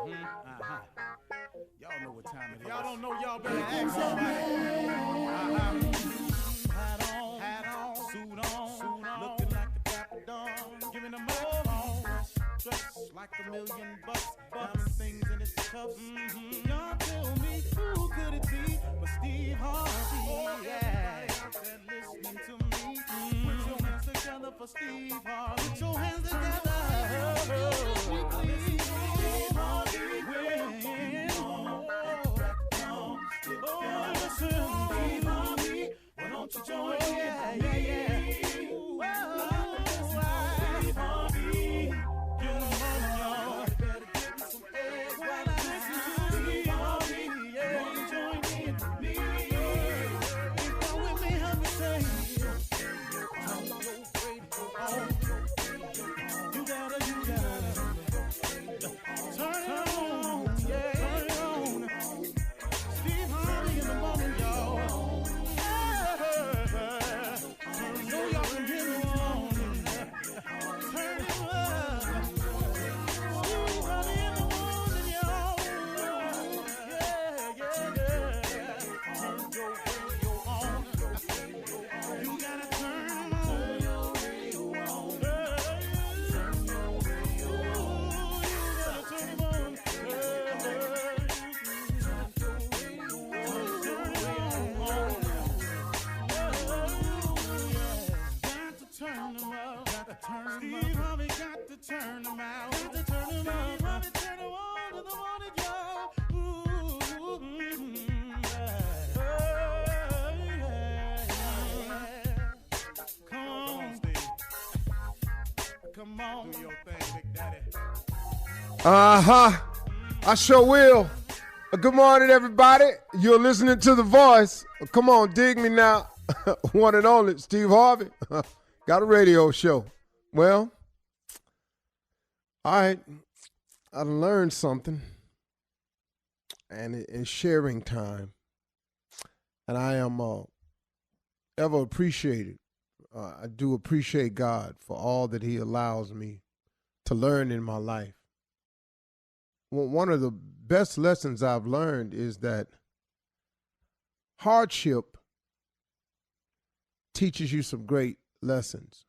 Y'all know what time it is. Y'all don't know, y'all better ask somebody. Hat on, suit on, looking like a dapper dawn, giving them microphone, dressed like $1 million, diamond things in its cuffs. Y'all tell me who could it be but Steve Harvey? Oh, yeah. Everybody out there listening to me, put your hands together for Steve Harvey. Put your hands together. Steve Harvey. Oh, listen, Steve Harvey. Why don't you join me? Steve Harvey. Get them on, y'all. Better give me some eggs while I listen to Steve Harvey. Won't you join me? If you're with me, help me say, turn your radio on. You gotta turn it on, yeah. Turn it on. Steve Harvey in the morning, y'all. So y'all can hear me on. Turn it up. Steve Harvey in the morning, y'all. Yeah. Turn your radio on. You gotta turn it on. Turn your radio on. Turn your radio on. You gotta turn it on. Steve Harvey got to turn them out. Steve Harvey turn them on to the morning, y'all. Come on, Steve. Come on. Do your thing, Big Daddy. I sure will. Good morning, everybody. You're listening to The Voice. Come on, dig me now. One and only, Steve Harvey. Got a radio show. Well, all right. I learned something, and it's sharing time. And I am ever appreciated. I do appreciate God for all that he allows me to learn in my life. Well, one of the best lessons I've learned is that hardship teaches you some great lessons.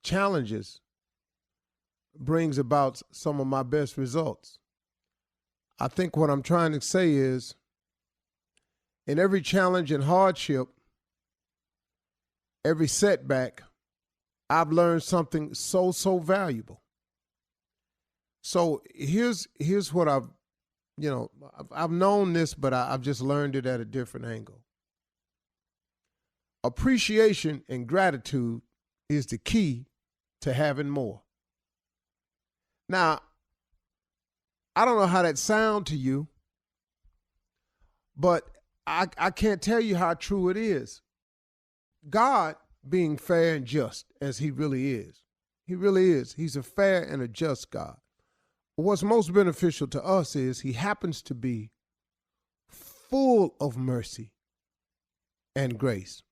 Challenges brings about some of my best results. I think what I'm trying to say is, in every challenge and hardship, every setback, I've learned something so valuable. So here's what I've known this, but I've just learned it at a different angle. Appreciation and gratitude is the key to having more. Now, I don't know how that sounds to you, but I can't tell you how true it is. God being fair and just, as he really is. He really is. He's a fair and a just God. What's most beneficial to us is he happens to be full of mercy and grace.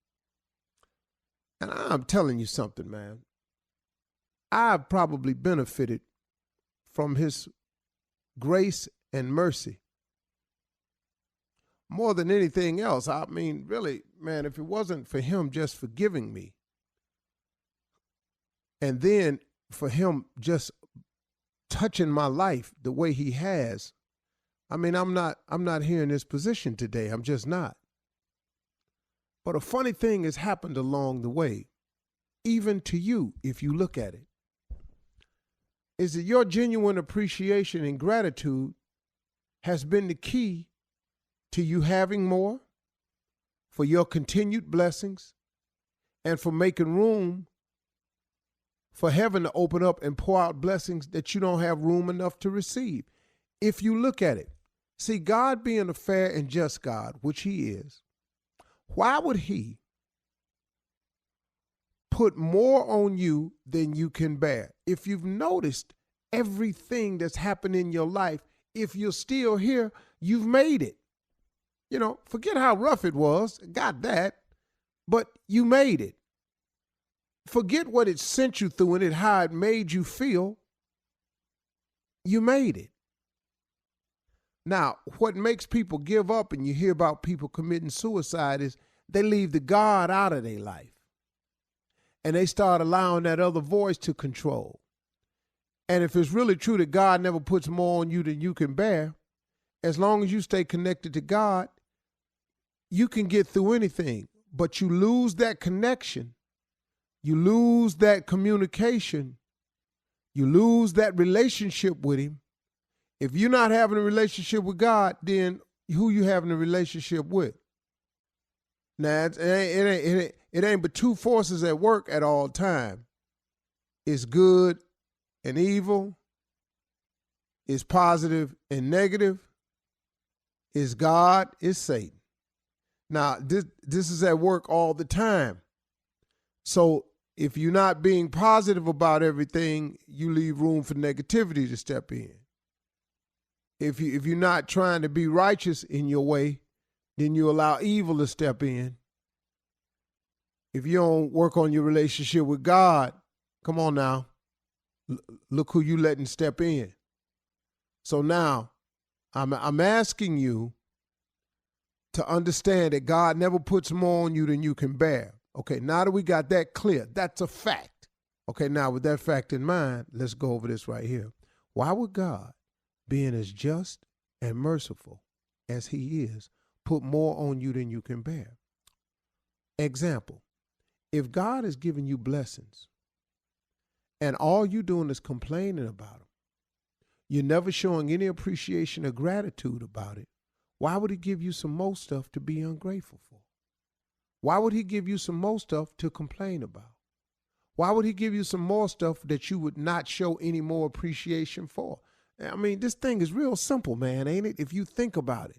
And I'm telling you something, man. I've probably benefited from his grace and mercy more than anything else. I mean, really, man, if it wasn't for him just forgiving me, and then for him just touching my life the way he has, I mean, I'm not here in this position today. I'm just not. But a funny thing has happened along the way, even to you, if you look at it, is that your genuine appreciation and gratitude has been the key to you having more, for your continued blessings, and for making room for heaven to open up and pour out blessings that you don't have room enough to receive. If you look at it, see, God being a fair and just God, which he is, why would he put more on you than you can bear? If you've noticed everything that's happened in your life, if you're still here, you've made it. You know, forget how rough it was, got that, but you made it. Forget what it sent you through and how it made you feel. You made it. Now, what makes people give up, and you hear about people committing suicide, is they leave the God out of their life. And they start allowing that other voice to control. And if it's really true that God never puts more on you than you can bear, as long as you stay connected to God, you can get through anything. But you lose that connection, you lose that communication, you lose that relationship with him. If you're not having a relationship with God, then who you having a relationship with? Now, it ain't but two forces at work at all time. It's good and evil. It's positive and negative. It's God, it's Satan. Now, this is at work all the time. So if you're not being positive about everything, you leave room for negativity to step in. If you're not trying to be righteous in your way, then you allow evil to step in. If you don't work on your relationship with God, come on now, look who you letting step in. So now, I'm asking you to understand that God never puts more on you than you can bear. Okay, now that we got that clear, that's a fact. Okay, now with that fact in mind, let's go over this right here. Why would God, being as just and merciful as he is, put more on you than you can bear? Example, if God is giving you blessings and all you doing is complaining about them, you're never showing any appreciation or gratitude about it, why would he give you some more stuff to be ungrateful for? Why would he give you some more stuff to complain about? Why would he give you some more stuff that you would not show any more appreciation for? I mean, this thing is real simple, man, ain't it? If you think about it.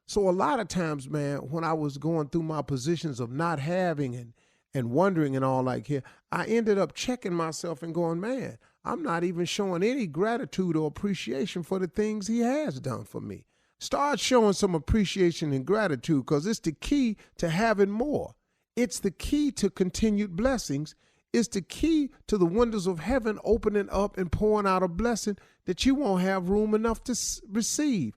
So a lot of times, man, when I was going through my positions of not having and wondering and all like here, I ended up checking myself and going, man, I'm not even showing any gratitude or appreciation for the things he has done for me. Start showing some appreciation and gratitude, because it's the key to having more. It's the key to continued blessings. It's the key to the windows of heaven opening up and pouring out a blessing that you won't have room enough to receive.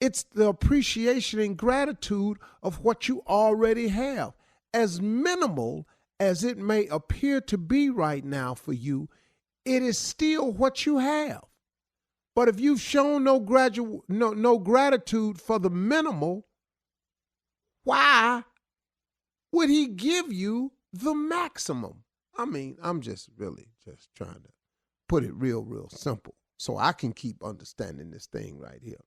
It's the appreciation and gratitude of what you already have. As minimal as it may appear to be right now for you, it is still what you have. But if you've shown no gratitude for the minimal, why would he give you the maximum? I mean, I'm just really just trying to put it real simple so I can keep understanding this thing right here.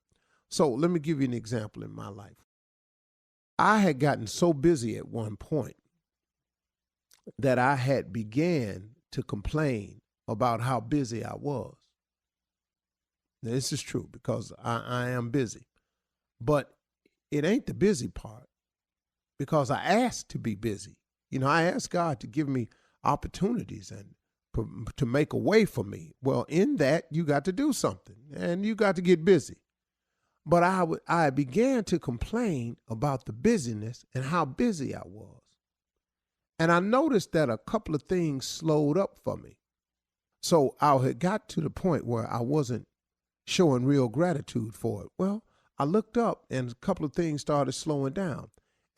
So let me give you an example in my life. I had gotten so busy at one point that I had began to complain about how busy I was. Now, this is true because I am busy, but it ain't the busy part because I asked to be busy. You know, I asked God to give me opportunities and to make a way for me. Well, in that, you got to do something and you got to get busy. But I began to complain about the busyness and how busy I was. And I noticed that a couple of things slowed up for me. So I had got to the point where I wasn't showing real gratitude for it. Well, I looked up and a couple of things started slowing down.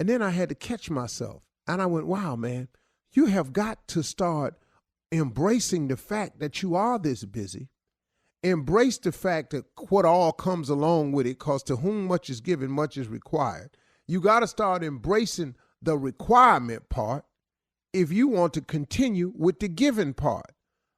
And then I had to catch myself. And I went, wow, man, you have got to start embracing the fact that you are this busy. Embrace the fact that what all comes along with it, because to whom much is given, much is required. You got to start embracing the requirement part if you want to continue with the giving part.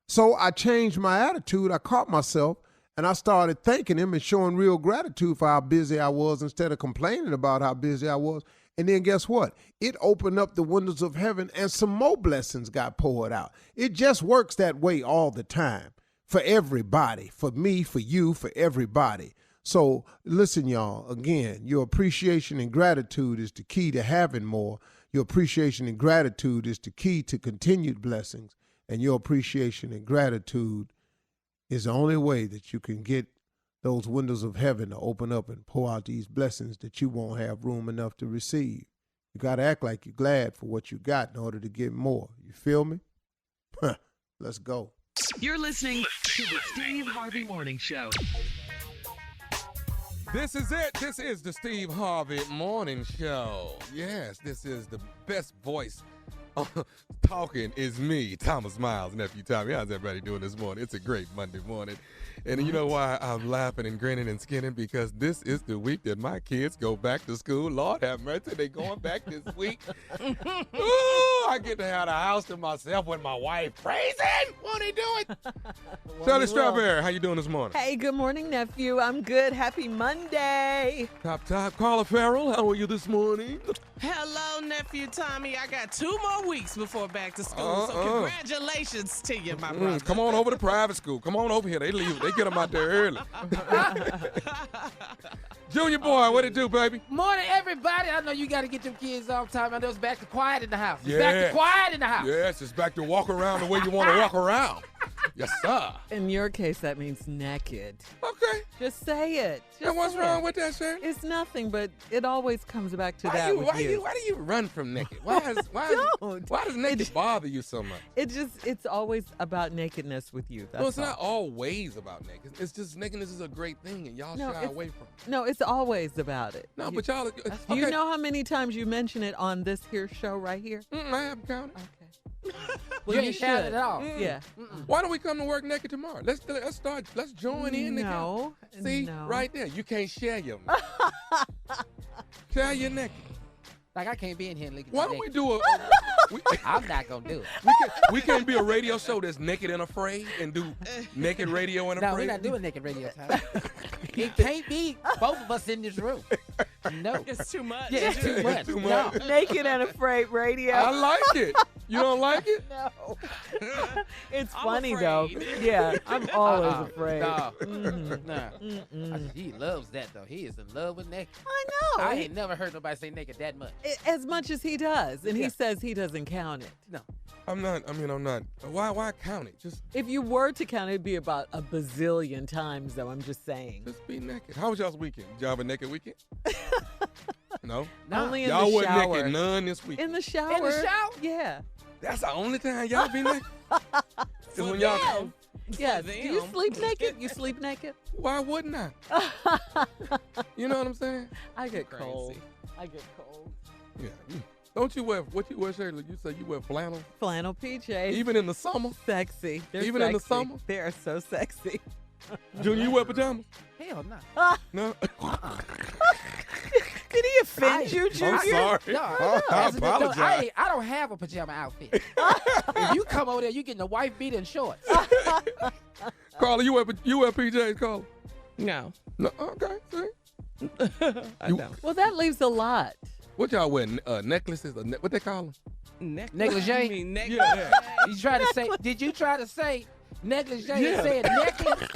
So I changed my attitude. I caught myself and I started thanking him and showing real gratitude for how busy I was instead of complaining about how busy I was. And then guess what? It opened up the windows of heaven and some more blessings got poured out. It just works that way all the time for everybody, for me, for you, for everybody. So listen, y'all, again, your appreciation and gratitude is the key to having more. Your appreciation and gratitude is the key to continued blessings. And your appreciation and gratitude is the only way that you can get those windows of heaven to open up and pour out these blessings that you won't have room enough to receive. You got to act like you're glad for what you got in order to get more. You feel me? Let's go. You're listening to the Steve Harvey Morning Show. This is it. This is the Steve Harvey Morning Show. Yes, this is the best voice talking is me, Thomas Miles, nephew Tommy. How's everybody doing this morning? It's a great Monday morning. And you know why I'm laughing and grinning and skinning? Because this is the week that my kids go back to school. Lord have mercy, they going back this week. Ooh, I get to have the house to myself with my wife praising. What are they doing? Shirley Strawberry, how you doing this morning? Hey, good morning, nephew. I'm good. Happy Monday. Top. Carla Farrell, how are you this morning? Hello, nephew Tommy. I got 2 more weeks before back to school, so congratulations to you, my brother. Come on over to private school. Come on over here. They leave. They get them out there early. Junior boy, what it do, baby? Morning, everybody. I know you got to get them kids off time. I know it's back to quiet in the house. It's Yeah. back to quiet in the house. Yes, it's back to walk around the way you want to walk around. Yes, sir. In your case, that means naked. Okay. Just say it. And what's say wrong it. with that, sir? It's nothing, but it always comes back to Why that with you. do you run from naked? Why does naked bother you so much? It's always about nakedness with you. That's No, it's all. not always about naked. It's just nakedness is a great thing, and y'all No, shy away from it. No, it's always about it. No, but y'all. Do you know how many times you mention it on this here show right here? I haven't counted. Okay. Well, you ain't counted at all. Yeah. Why don't we come to work naked tomorrow? Let's start. Let's join in together. No. See, no. right there. You can't share your. Share your naked. Like, I can't be in here and look at Why you don't we naked. do a? I'm not going to do it. We can't be a radio show that's naked and afraid and do naked radio and No, afraid. we're not doing naked radio time. It can't be both of us in this room. No. It's too much. Yeah, it's too much. It's too much. No. Naked and afraid radio. I like it. You don't like it? No. It's I'm funny afraid. though. Yeah, I'm always afraid. No. Mhm. No. Mm-mm. He loves that, though. He is in love with naked. I know. I ain't never heard nobody say naked that much. As much as he does, and Yeah. he says he doesn't count it. No. I'm not. Why count it? Just If you were to count it, it'd be about a bazillion times, though. I'm just saying. be naked. How was y'all's weekend? Did y'all have a naked weekend? No? Only in Y'all the wasn't shower. naked none this week. In the shower. In the shower? Yeah. That's the only time y'all be naked? Is when y'all. Yes. them. Do you sleep naked? You sleep naked? Why wouldn't I? You know what I'm saying? I get Crazy. cold. I get cold. Yeah. Don't you wear, what you wear, Shirley? You say you wear flannel? Flannel PJs. Even in the summer? Sexy. They're Even in the sexy. summer? They are so sexy. Junior, you wear pajamas? Hell no. No? Did he offend you, Junior? I'm sorry. No, I as an adult, apologize. I don't have a pajama outfit. If you come over there, you getting a wife beater and shorts. Carla, you wear PJs, Carla? No. No? Okay, see? I You- don't. Well, that leaves a lot. What y'all wear? Necklaces? Or what they call them? Negligee? You mean necklace? Yeah. You try to say? Did you try to say negligee? Yeah. You said necklace.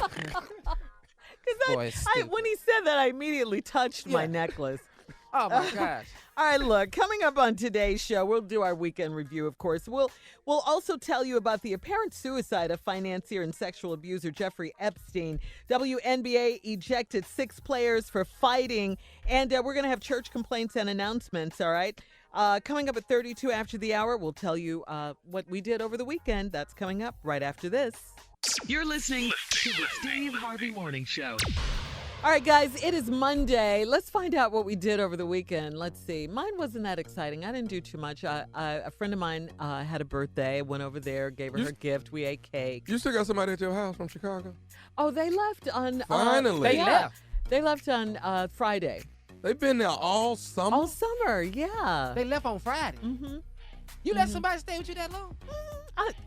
Because Boy, it's when he said that, I immediately touched my Yeah. necklace. Oh my gosh. All right, look, coming up on today's show, we'll do our weekend review, of course. We'll also tell you about the apparent suicide of financier and sexual abuser Jeffrey Epstein. WNBA ejected 6 players for fighting, and we're going to have church complaints and announcements, all right? Coming up at 32 after the hour, we'll tell you what we did over the weekend. That's coming up right after this. You're listening to the Steve Harvey Morning Show. All right, guys, it is Monday. Let's find out what we did over the weekend. Let's see. Mine wasn't that exciting. I didn't do too much. A friend of mine had a birthday. Went over there, gave her her gift. We ate cake. You still got somebody at your house from Chicago? Oh, they left on... Finally. They left. They left on Friday. They've been there all summer? All summer, yeah. They left on Friday. Mm-hmm. You let somebody stay with you that long?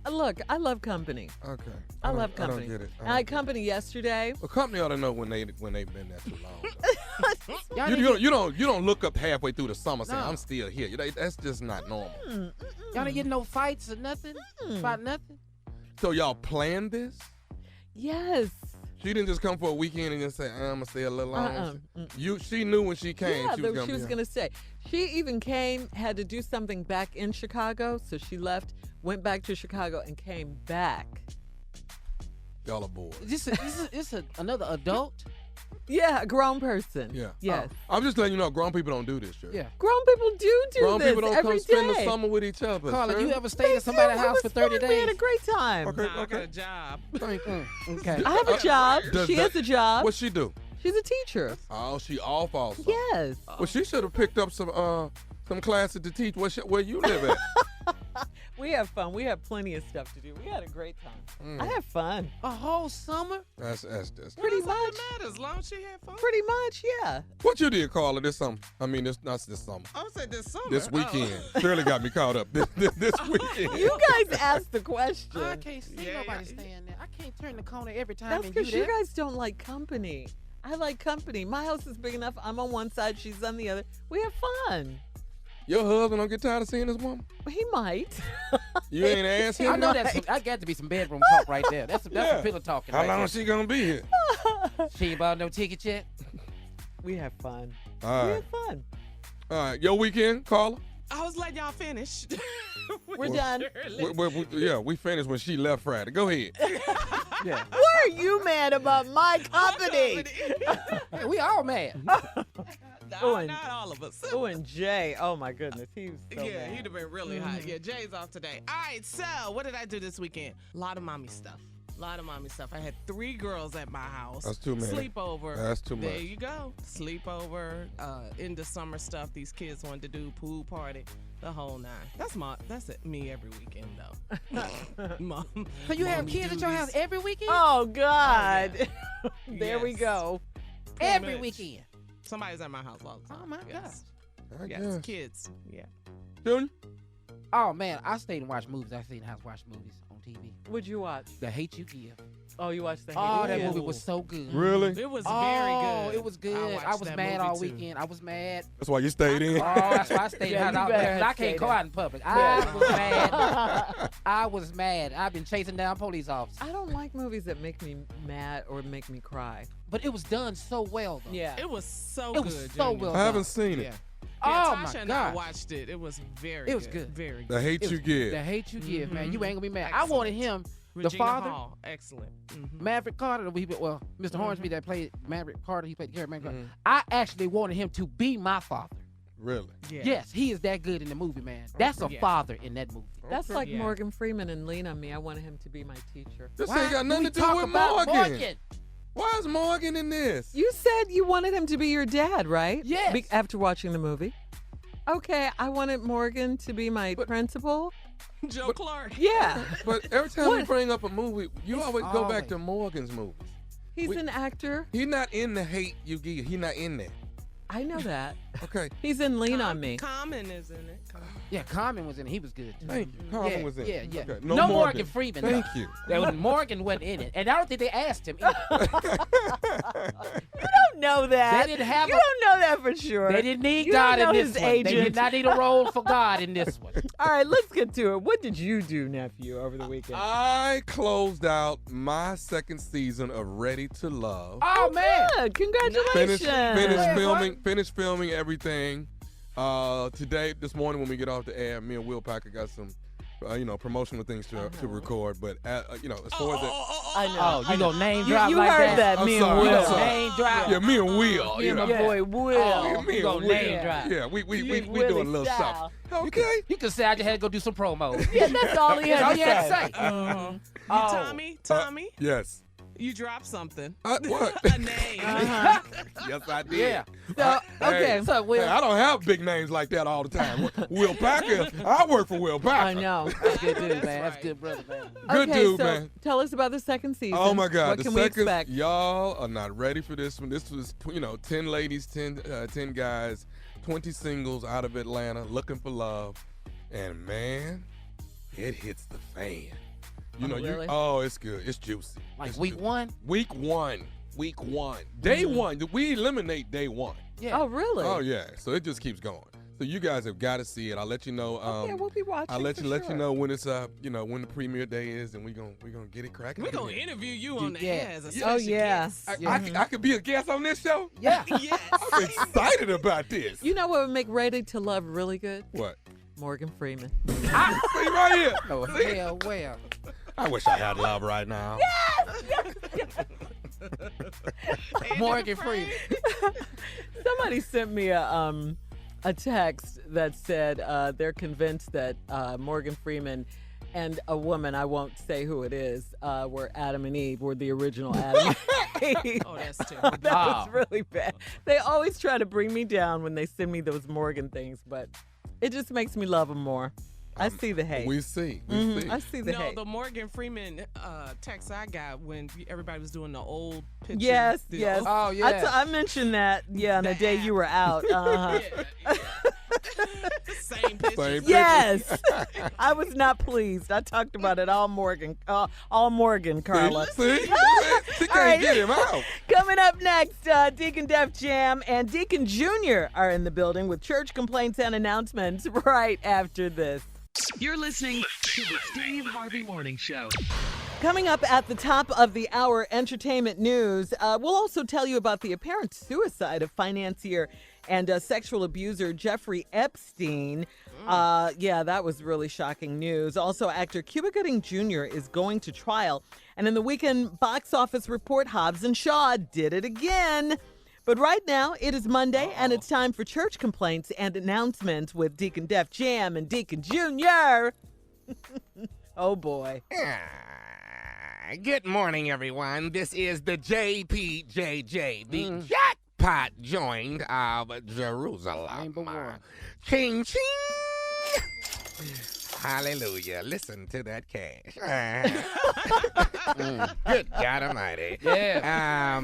Look, I love company. Okay. I love company. I don't get it. I had company yesterday. A company ought to know when they've been there too long. Y'all didn't you don't look up halfway through the summer saying No. I'm still here. That's just not normal. Y'all didn't get no fights or nothing about nothing? So y'all planned this? Yes. She didn't just come for a weekend and just say I'm gonna stay a little longer. She knew when she came Yeah, she was gonna be going to stay. She even came, had to do something back in Chicago, so she left, went back to Chicago, and came back. Y'all are bored. Is this another adult? Yeah, a grown person. Yeah. Yes. I'm just letting you know, grown people don't do this, Shirley. Yeah. Grown people do Grown this people don't every come spend the day. summer with each other. Carla, Shirley. you ever stayed at somebody's house for 30 We had a days? great time. Okay, Nah, I got a job. Thank you. Okay. I have a job. Does She that- has a job. What she do? She's a teacher. Oh, she off also. Yes. Well, she should have picked up some classes to teach where you live at. We have fun. We have plenty of stuff to do. We had a great time. I have fun. A whole summer? That's Pretty much. Matters, as long as she had fun. Pretty much, yeah. What you did, Carla, this summer? I mean, not this summer. I would say this summer. This weekend. Shirley got me caught up. This weekend. You guys asked the question. I can't see nobody staying there. I can't turn the corner every time That's and you because you there. guys don't like company. I like company. My house is big enough. I'm on one side, she's on the other. We have fun. Your husband don't get tired of seeing this woman? He might. You ain't asked him? I know I got to be some bedroom talk right there. That's some pillow talking. How right long there. is she gonna be here? She ain't bought no ticket yet? We have fun. All We right. have fun. All right. Your weekend, Carla? I was letting y'all finish. We're done. We finished when she left Friday. Go ahead. Yeah. Why are you mad about my company? Hey, we all mad. Not all of us. Oh, and Jay. Oh, my goodness. He was so Yeah, mad. he'd have been really hot. Yeah, Jay's off today. All right, so what did I do this weekend? A lot of mommy stuff. I had 3 girls at my house. That's too many. Sleepover. That's too much. There you go. Sleepover. Into summer stuff. These kids wanted to do pool party. The whole 9. That's me every weekend though. Mom. So you have mommy kids at your duties. house every weekend? Oh, God. Oh, yeah. There we Yes. go. Every much. weekend. Somebody's at my house all the time. Oh, my yes. I Yes, guess. kids. Yeah. Junior? Oh, man. I stayed and watched movies. I stayed in the house watch movies on TV. What'd you watch? The Hate You Give. Oh, you watched the Oh, Hate that You movie Give. was so good. Really? It was Oh, very good. it was good. watched I was that mad movie, all too. weekend. I was mad. That's why you stayed in. Oh, that's why I stayed Yeah, in you the better house. I stay can't go there. out in public. I was mad. I was mad. I've been chasing down police officers. I don't like movies that make me mad or make me cry. But it was done so well, though. Yeah. It was so It good. was so Junior. well I haven't done. seen it. Yeah. Oh, Yeah, my Tasha and I gosh. watched it. It was very It was good. Very good. The hate It you was- give. The Hate You Give, man. You ain't gonna be mad. Excellent. I wanted him, Regina the father, Hall. Excellent. Maverick Carter, Mr. Hornsby that played Maverick Carter, he played Gary Maverick Carter. I actually wanted him to be my father. Really? Yeah. Yes, he is that good in the movie, man. That's a Yeah. father in that movie. That's like Yeah. Morgan Freeman and Lean on Me. I wanted him to be my teacher. This Why ain't got do nothing we to do talk with about Morgan. Why is Morgan in this? You said you wanted him to be your dad, right? Yes. After watching the movie. Okay, I wanted Morgan to be my principal. Joe Clark. Yeah. But every time we What? bring up a movie, you always go back always- to Morgan's movies. He's an actor. He's not in the hate you give. He's not in there. I know that. Okay. He's in Lean on Me. Common is in it. Common. Yeah, Carmen was in it. He was good. Too. Thank you. Carmen Yeah, was in. yeah, yeah. Okay. No more Morgan than- Freeman, Thank though. you. Morgan wasn't in it, and I don't think they asked him either. You don't know that. They didn't have You a- don't know that for sure. They didn't need You God don't know in this his one. They agent. did not need a role for God in this one. All right, let's get to it. What did you do, nephew, over the weekend? I closed out my second season of Ready to Love. Oh, man. Good. Congratulations. Finished filming everything. This morning when we get off the air, me and Will Packer got some, promotional things to record. But as far as I know. Oh, you gonna name drop You like heard that, I'm me sorry, and I'm Will. sorry. Name drop. yeah, me and Will, Me and my you know. boy Will. Oh, me you gonna and name Will. drop. Yeah, we Willie doing a little style. something. Okay. You could say I just had to go do some promo. Yeah, that's all he That's all had you to had to say. say. Tommy, Yes. you dropped something. What? A name. Yes, I did. Yeah. So, okay. Hey, What's up, Will? hey, I don't have big names like that all the time. Will Packer, I work for Will Packer. I know. That's good dude, man. That's right. good brother, man. Good Okay, dude, so man. Tell us about the second season. Oh my God! What the can we second, expect? y'all are not ready for this one. This was, 10 ladies, 10 guys, 20 singles out of Atlanta looking for love, and man, it hits the fan. Really? It's good. It's juicy. Like It's week good. one? Week one. Day one. We eliminate day one. Yeah. Oh, really? Oh yeah. So it just keeps going. So you guys have got to see it. I'll let you know. Okay, we'll be watching. I'll let for you sure. know when it's when the premiere day is, and we're gonna get it cracking. We're going to interview you on the Yeah. air as a Oh, special yeah. guest. I could be a guest on this show. Yeah. Yes. I'm excited about this. You know what would make Ready to Love really good? What? Morgan Freeman. See right here. Oh, hell well. I wish I had love right now. Morgan Freeman. Somebody sent me a text that said they're convinced that Morgan Freeman and a woman, I won't say who it is, were Adam and Eve, were the original Adam and Eve. Oh, that's terrible. That was really bad. They always try to bring me down when they send me those Morgan things, but it just makes me love them more. I see the hate. We see. I see the No, hate. the Morgan Freeman text I got when everybody was doing the old picture. Yes, the yes. old- Oh, yeah. I mentioned that, on the day you were out. Uh-huh. Yeah. Same picture. Same Yes. I was not pleased. I talked about it all Morgan, Carla. See? She can't right. get him out. Coming up next, Deacon Def Jam and Deacon Junior are in the building with church complaints and announcements right after this. You're listening to the Steve Harvey Morning Show. Coming up at the top of the hour, entertainment news. We'll also tell you about the apparent suicide of financier and sexual abuser Jeffrey Epstein. That was really shocking news. Also, actor Cuba Gooding Jr. is going to trial. And in the weekend box office report, Hobbs and Shaw did it again. But right now, it is Monday, and it's time for church complaints and announcements with Deacon Def Jam and Deacon Junior. Oh, boy. Good morning, everyone. This is the JPJJ, the jackpot joint of Jerusalem. Number one. Ching, ching. Hallelujah. Listen to that cash. Good God Almighty. Yeah.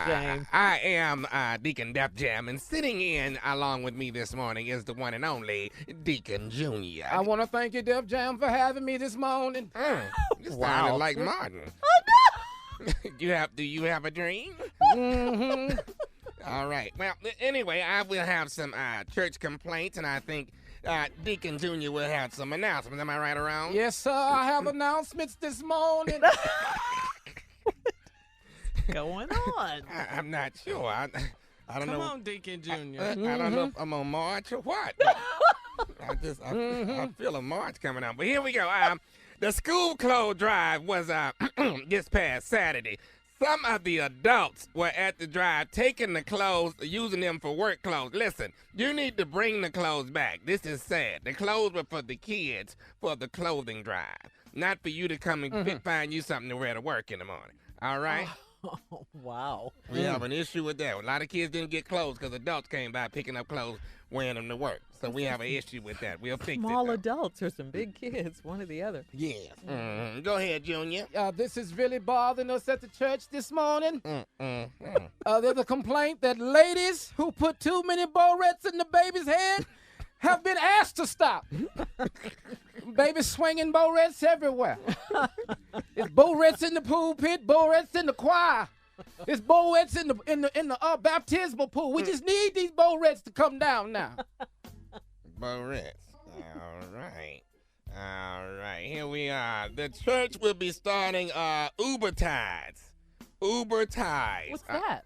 James. I am Deacon Def Jam, and sitting in along with me this morning is the one and only Deacon Junior. I want to thank you, Def Jam, for having me this morning. You sounded like Martin. Do you have a dream? Mm-hmm. All right. Well, anyway, I will have some church complaints, and I think Deacon Junior will have some announcements. Am I right around? Yes, sir. I have announcements this morning. Going on. I'm not sure. I don't know. Come on, Deacon Junior. I don't know if I'm on March or what. I feel a March coming on. But here we go. The school clothes drive was this past Saturday. Some of the adults were at the drive taking the clothes, using them for work clothes. Listen, you need to bring the clothes back. This is sad. The clothes were for the kids for the clothing drive, not for you to come and find you something to wear to work in the morning. All right? Oh, wow. We have an issue with that. A lot of kids didn't get clothes because adults came by picking up clothes, wearing them to work. So we have an issue with that. We'll fix it. Small though. adults or some big kids, one or the other. Yes. Go ahead, Junior. This is really bothering us at the church this morning. There's a complaint that ladies who put too many barrettes in the baby's head have been asked to stop. Babies swinging barrettes everywhere. It's barrettes in the pulpit, barrettes in the choir. It's barrettes in the baptismal pool. We just need these barrettes to come down now. Barrettes. All right. All right. Here we are. The church will be starting Uber Tides. Uber Tides. What's that?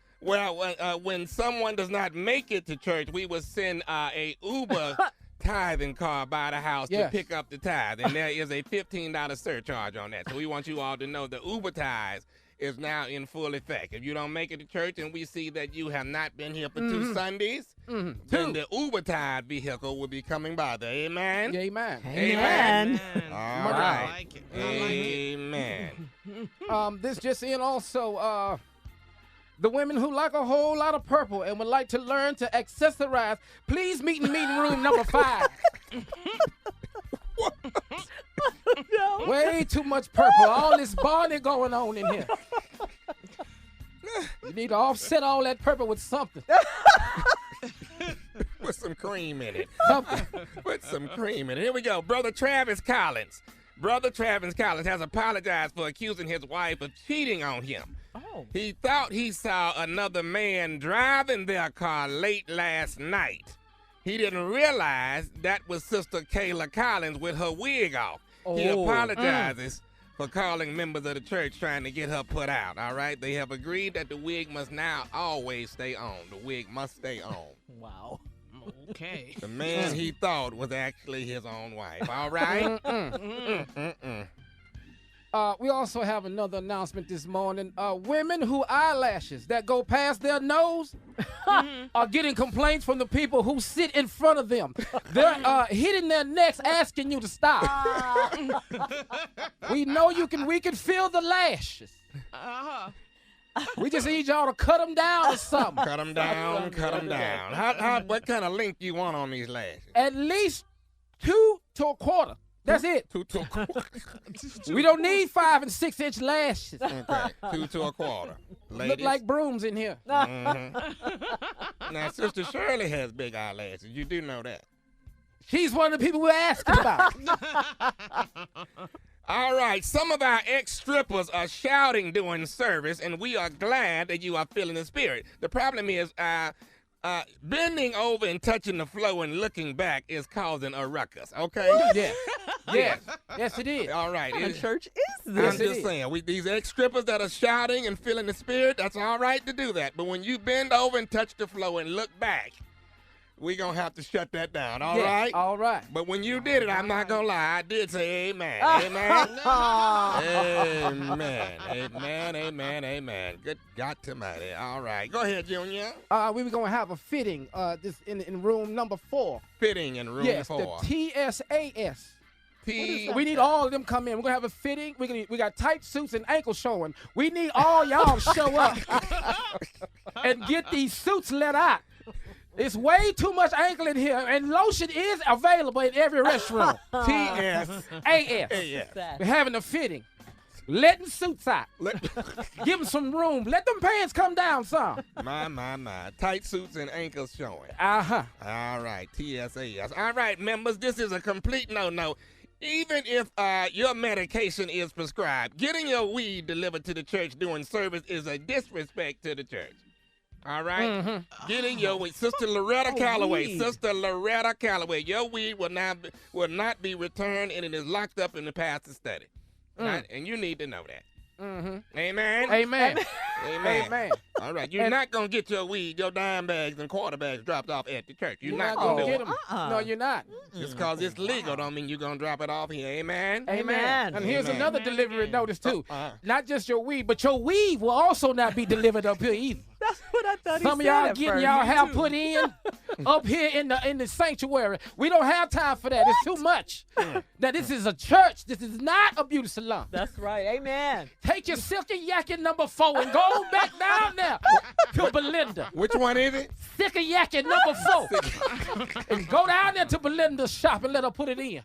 When someone does not make it to church, we will send a Uber tithing car by the house to pick up the tithe. And there is a $15 surcharge on that. So we want you all to know the Uber Tides is now in full effect. If you don't make it to church and we see that you have not been here for 2 Sundays, then the Uber Tide vehicle will be coming by there. Amen? Amen. Amen. All right. I like it. I like it. Amen. This just in also, the women who like a whole lot of purple and would like to learn to accessorize, please meet in meeting room number 5. No. Way too much purple. All this Barney going on in here. You need to offset all that purple with something. Put some cream in it. Something. Put some cream in it. Here we go. Brother Travis Collins. Brother Travis Collins has apologized for accusing his wife of cheating on him. Oh. He thought he saw another man driving their car late last night. He didn't realize that was Sister Kayla Collins with her wig off. He apologizes for calling members of the church trying to get her put out, all right? They have agreed that the wig must now always stay on. The wig must stay on. Wow. Okay. The man he thought was actually his own wife, all right? We also have another announcement this morning. Women who eyelashes that go past their nose are getting complaints from the people who sit in front of them. They're hitting their necks asking you to stop. We know we can feel the lashes. We just need y'all to cut them down or something. Cut them down, cut them down. What kind of length you want on these lashes? At least 2 to a quarter. That's it. 2 to a quarter. We don't need 5 and 6 inch lashes. Okay, 2 to a quarter. Ladies. Look like brooms in here. Mm-hmm. Now, Sister Shirley has big eyelashes. You do know that. She's one of the people we're asking about. All right, some of our ex-strippers are shouting during service, and we are glad that you are feeling the spirit. The problem is bending over and touching the floor and looking back is causing a ruckus, okay? Yeah. Yes. Yes, it is. All right. What kind of church is I'm this? just saying, these ex-strippers that are shouting and feeling the spirit, that's all right to do that. But when you bend over and touch the floor and look back, we're going to have to shut that down, all right? All right. But when you did it, I'm not going to lie, I did say amen. Amen. Amen. Good God Almighty. All right. Go ahead, Junior. We were going to have a fitting this in room number 4. Fitting in room 4. Yes, the TSAS. We need all of them come in. We're going to have a fitting. We got tight suits and ankle showing. We need all y'all to show up and get these suits let out. It's way too much ankle in here, and lotion is available in every restroom. TSAS. We're having a fitting. Letting suits out. Give them some room. Let them pants come down some. My. Tight suits and ankles showing. Uh-huh. All right, TSAS. All right, members, this is a complete no-no. Even if your medication is prescribed, getting your weed delivered to the church during service is a disrespect to the church. All right? Mm-hmm. Getting your weed. Sister Loretta Calloway. Sister Loretta Calloway. Your weed will not be returned, and it is locked up in the pastor's study. Right? And you need to know that. Mm-hmm. Amen? Amen. Amen. All right. You're not going to get your weed, your dime bags, and quarter bags dropped off at the church. You're not going to get them. No, you're not. Just because it's legal don't mean you're going to drop it off here. Amen? Amen. And here's another delivery notice, too. Not just your weed, but your weave will also not be delivered up here either. That's what I thought Some of y'all getting y'all hair put in up here in the sanctuary. We don't have time for that. It's too much. Now, this is a church. This is not a beauty salon. That's right. Amen. Take your silky yakking number 4 and go back down there to Belinda. Which one is it? Silky yakking number 4. And go down there to Belinda's shop and let her put it in.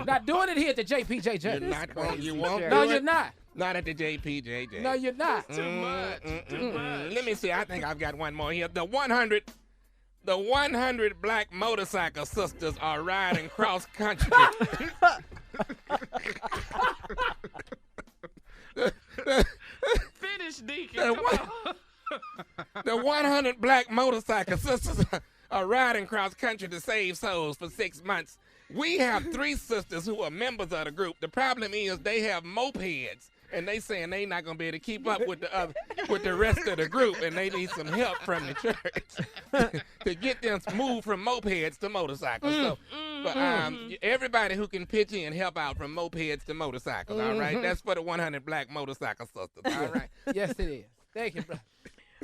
Not doing it here at the JPJJ. You're not going. You won't do it. No, you're not. Not at the JPJJ. No, you're not. Too much. Let me see. I think I've got one more here. The 100 black motorcycle sisters are riding cross country. Finish, Deacon. The 100 black motorcycle sisters are riding cross country to save souls for 6 months. We have 3 sisters who are members of the group. The problem is they have mopeds, and they saying they not gonna be able to keep up with the rest of the group, and they need some help from the church to get them moved from mopeds to motorcycles. But everybody who can pitch in help out from mopeds to motorcycles. All right, that's for the 100 black motorcycle sisters. All right. Yes, it is. Thank you, bro.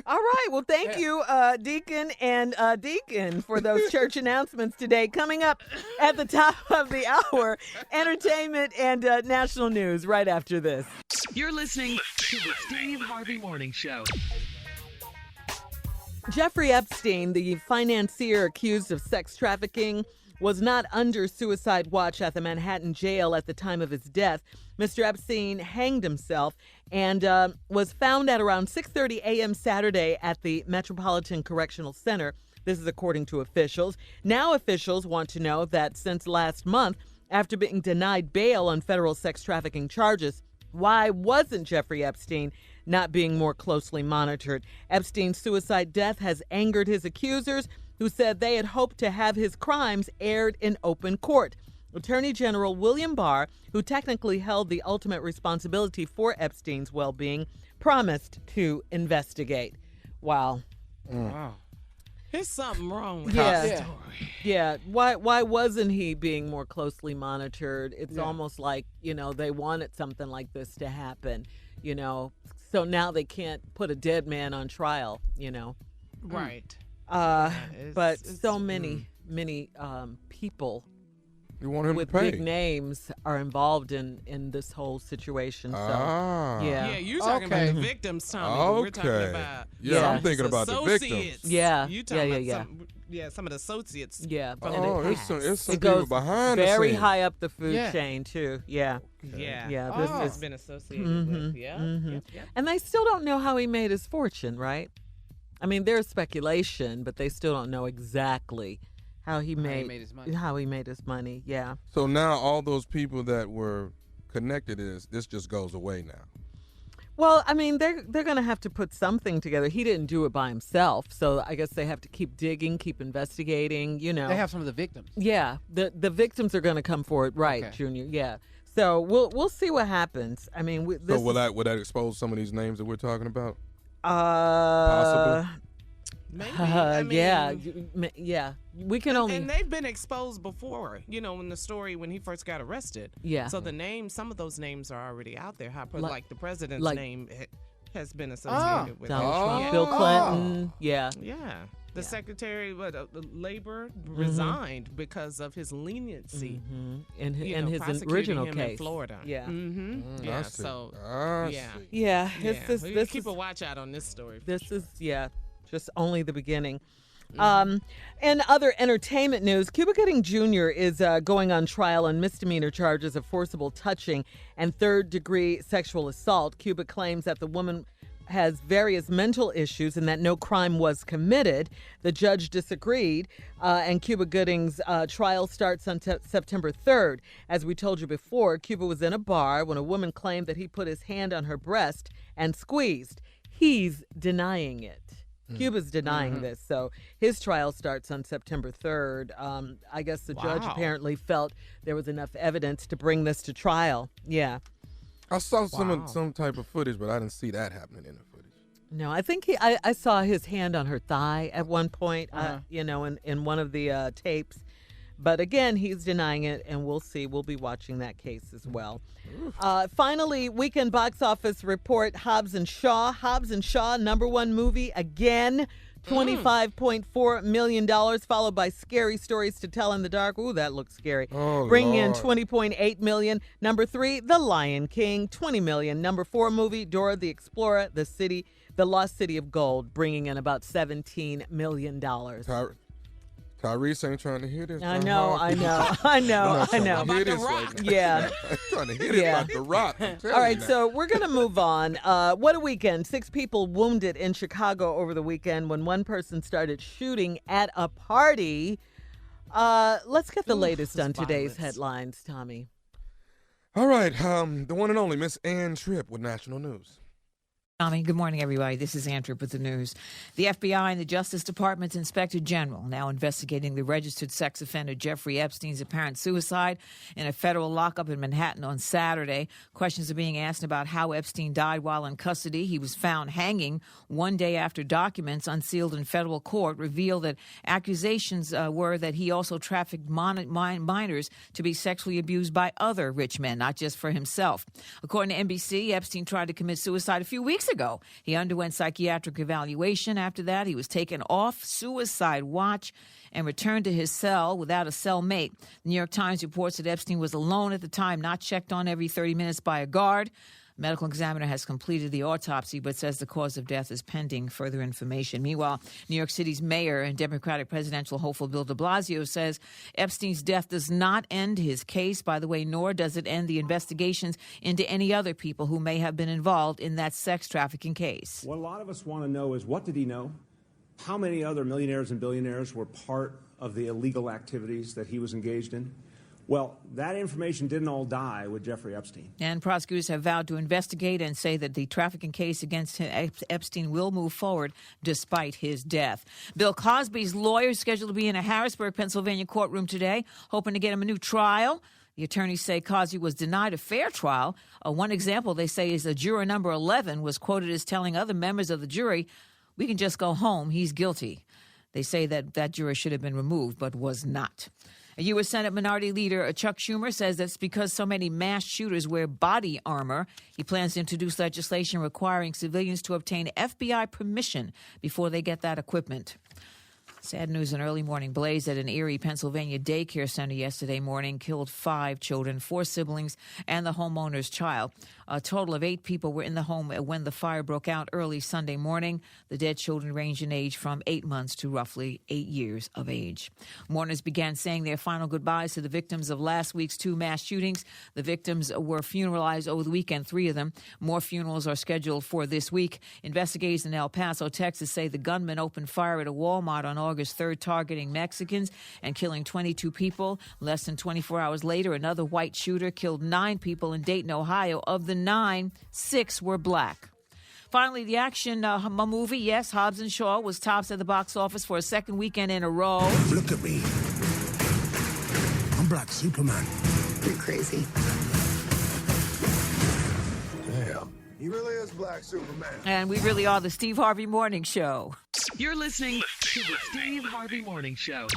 All right. Well, thank you, Deacon and Deacon, for those church announcements today. Coming up at the top of the hour, entertainment and national news right after this. You're listening to the Steve Harvey Morning Show. Jeffrey Epstein, the financier accused of sex trafficking, was not under suicide watch at the Manhattan jail at the time of his death. Mr. Epstein hanged himself and was found at around 6:30 a.m. Saturday at the Metropolitan Correctional Center. This is according to officials. Now officials want to know that since last month, after being denied bail on federal sex trafficking charges, why wasn't Jeffrey Epstein not being more closely monitored? Epstein's suicide death has angered his accusers, who said they had hoped to have his crimes aired in open court. Attorney General William Barr, who technically held the ultimate responsibility for Epstein's well-being, promised to investigate. Wow. There's something wrong with that story. Yeah. Why wasn't he being more closely monitored? It's almost like, they wanted something like this to happen, so now they can't put a dead man on trial, Right. But so many people You want him with to pay. big names are involved in this whole situation. So, yeah. Yeah, you're talking about the victims, Tommy. We're talking Okay. about Yeah, I'm thinking about the victims. associates. Yeah. You talking Yeah. about some of the associates. Yeah. Oh, it's some It people goes behind the very scenes. high up the food chain, too. Yeah. Yeah. Yeah, This this has is- been associated with. Yeah. Yep. And they still don't know how he made his fortune, right? I mean, there's speculation, but they still don't know exactly how he made his money. How he made his money. Yeah. So now all those people that were connected to this just goes away now. Well, I mean, they're going to have to put something together. He didn't do it by himself, so I guess they have to keep digging, keep investigating. You know, They have some of the victims. yeah, the victims are going to come forward, right, Okay. Junior? Yeah. So we'll see what happens. I mean, this So will that expose some of these names that we're talking about? possibly. Maybe. I mean, yeah. We can only. And they've been exposed before, in the story when he first got arrested. Yeah. So the names, some of those names are already out there. Like the president's like- name has been associated with Donald it. Trump, Yeah. Bill Clinton. Yeah. Yeah. The Secretary of Labor resigned because of his leniency. In his prosecuting original him case. in Florida. Yeah. Yeah. I see. So I yeah. see. Yeah. Yeah. This We this keep is, a watch out on this story. This is just only the beginning. In other entertainment news, Cuba Gooding Jr. is going on trial on misdemeanor charges of forcible touching and third-degree sexual assault. Cuba claims that the woman has various mental issues and that no crime was committed. The judge disagreed, and Cuba Gooding's trial starts on September 3rd. As we told you before, Cuba was in a bar when a woman claimed that he put his hand on her breast and squeezed. He's denying it. Cuba's denying this, so his trial starts on September 3rd. I guess the judge apparently felt there was enough evidence to bring this to trial. Yeah. I saw some type of footage, but I didn't see that happening in the footage. No, I think I saw his hand on her thigh at one point, in one of the tapes. But again, he's denying it, and we'll see. We'll be watching that case as well. Finally, weekend box office report, Hobbs & Shaw. Hobbs & Shaw, #1 movie again. $25.4 million, followed by Scary Stories to Tell in the Dark. Ooh, that looks scary. Oh, Bringing in Lord. $20.8 million. Number 3, The Lion King, $20 million. Number 4 movie, Dora the Explorer, The Lost City of Gold, bringing in about $17 million. Tyrese ain't trying to hear this. I know. Hear this right now. Yeah. Trying to hit it like the Rock. All right, so we're going to move on. What a weekend. 6 people wounded in Chicago over the weekend when one person started shooting at a party. Let's get the latest on today's headlines, Tommy. All right, the one and only Miss Ann Tripp with National News. Tommy, good morning, everybody. This is Ann Tripp with the news. The FBI and the Justice Department's Inspector General now investigating the registered sex offender Jeffrey Epstein's apparent suicide in a federal lockup in Manhattan on Saturday. Questions are being asked about how Epstein died while in custody. He was found hanging one day after documents unsealed in federal court revealed that accusations were that he also trafficked minors to be sexually abused by other rich men, not just for himself. According to NBC, Epstein tried to commit suicide a few weeks ago. He underwent psychiatric evaluation. After that, he was taken off suicide watch and returned to his cell without a cellmate. The New York Times reports that Epstein was alone at the time, not checked on every 30 minutes by a guard. Medical examiner has completed the autopsy but says the cause of death is pending further information. Meanwhile, New York City's mayor and Democratic presidential hopeful Bill de Blasio says Epstein's death does not end his case, by the way, nor does it end the investigations into any other people who may have been involved in that sex trafficking case. What a lot of us want to know is, what did he know? How many other millionaires and billionaires were part of the illegal activities that he was engaged in? Well, that information didn't all die with Jeffrey Epstein. And prosecutors have vowed to investigate and say that the trafficking case against Epstein will move forward despite his death. Bill Cosby's lawyer is scheduled to be in a Harrisburg, Pennsylvania courtroom today, hoping to get him a new trial. The attorneys say Cosby was denied a fair trial. One example, they say, is that juror number 11 was quoted as telling other members of the jury, "We can just go home. He's guilty." They say that juror should have been removed, but was not. A U.S. Senate Minority Leader Chuck Schumer says that's because so many mass shooters wear body armor. He plans to introduce legislation requiring civilians to obtain FBI permission before they get that equipment. Sad news, an early morning blaze at an Erie, Pennsylvania daycare center yesterday morning killed 5 children, 4 siblings, and the homeowner's child. A total of 8 people were in the home when the fire broke out early Sunday morning. The dead children range in age from 8 months to roughly 8 years of age. Mourners began saying their final goodbyes to the victims of last week's 2 mass shootings. The victims were funeralized over the weekend, 3 of them. More funerals are scheduled for this week. Investigators in El Paso, Texas say the gunman opened fire at a Walmart on August 3rd, targeting Mexicans and killing 22 people. Less than 24 hours later, another white shooter killed 9 people in Dayton, Ohio. Of the 9, 6 were black. Finally, the action movie, yes, Hobbs and Shaw, was tops at the box office for a second weekend in a row. Look at me. I'm Black Superman. You're crazy. Damn. He really is Black Superman. And we really are the Steve Harvey Morning Show. You're listening to the Steve Harvey Morning Show.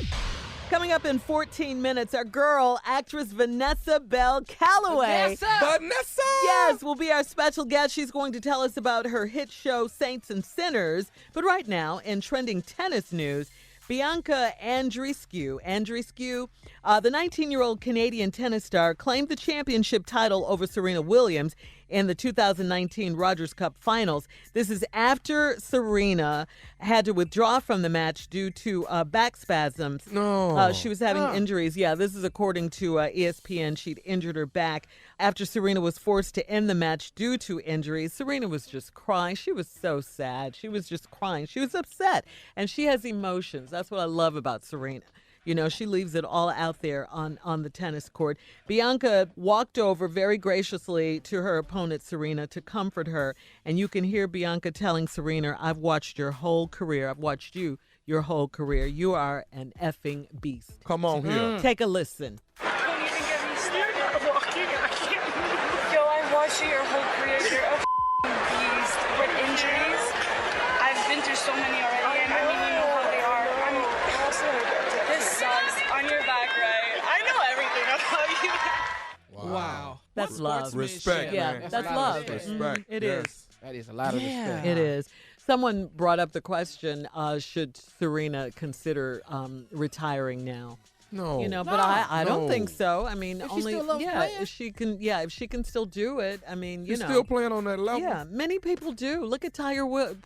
Coming up in 14 minutes, our girl, actress Vanessa Bell Calloway. Vanessa! Yes, will be our special guest. She's going to tell us about her hit show, Saints and Sinners. But right now, in trending tennis news, Bianca Andreescu, the 19-year-old Canadian tennis star, claimed the championship title over Serena Williams in the 2019 Rogers Cup Finals. This is after Serena had to withdraw from the match due to back spasms. No. She was having injuries. Yeah, this is according to ESPN. She'd injured her back after Serena was forced to end the match due to injuries. Serena was just crying. She was so sad. She was just crying. She was upset. And she has emotions. That's what I love about Serena. You know, she leaves it all out there on the tennis court. Bianca walked over very graciously to her opponent, Serena, to comfort her. And you can hear Bianca telling Serena, I've watched your whole career. I've watched you your whole career. You are an effing beast. Come on here. Take a listen. Don't even get me started walking. I can't move. Yo, I've watched you your whole career. You're a beast. With injuries, I've been through so many already, and I mean, you know how they are. This sucks. On your back, right? I know everything about you. Wow. That's love. Respect, Yeah, man. that's love. Respect. It Yes. is. That is a lot of respect. It is. Someone brought up the question, should Serena consider retiring now? No. You know, but I don't No. think so. I mean, If she only still loves playing? if she can still do it. I mean, you He's know. still playing on that level. Yeah, many people do. Look at Tiger Woods.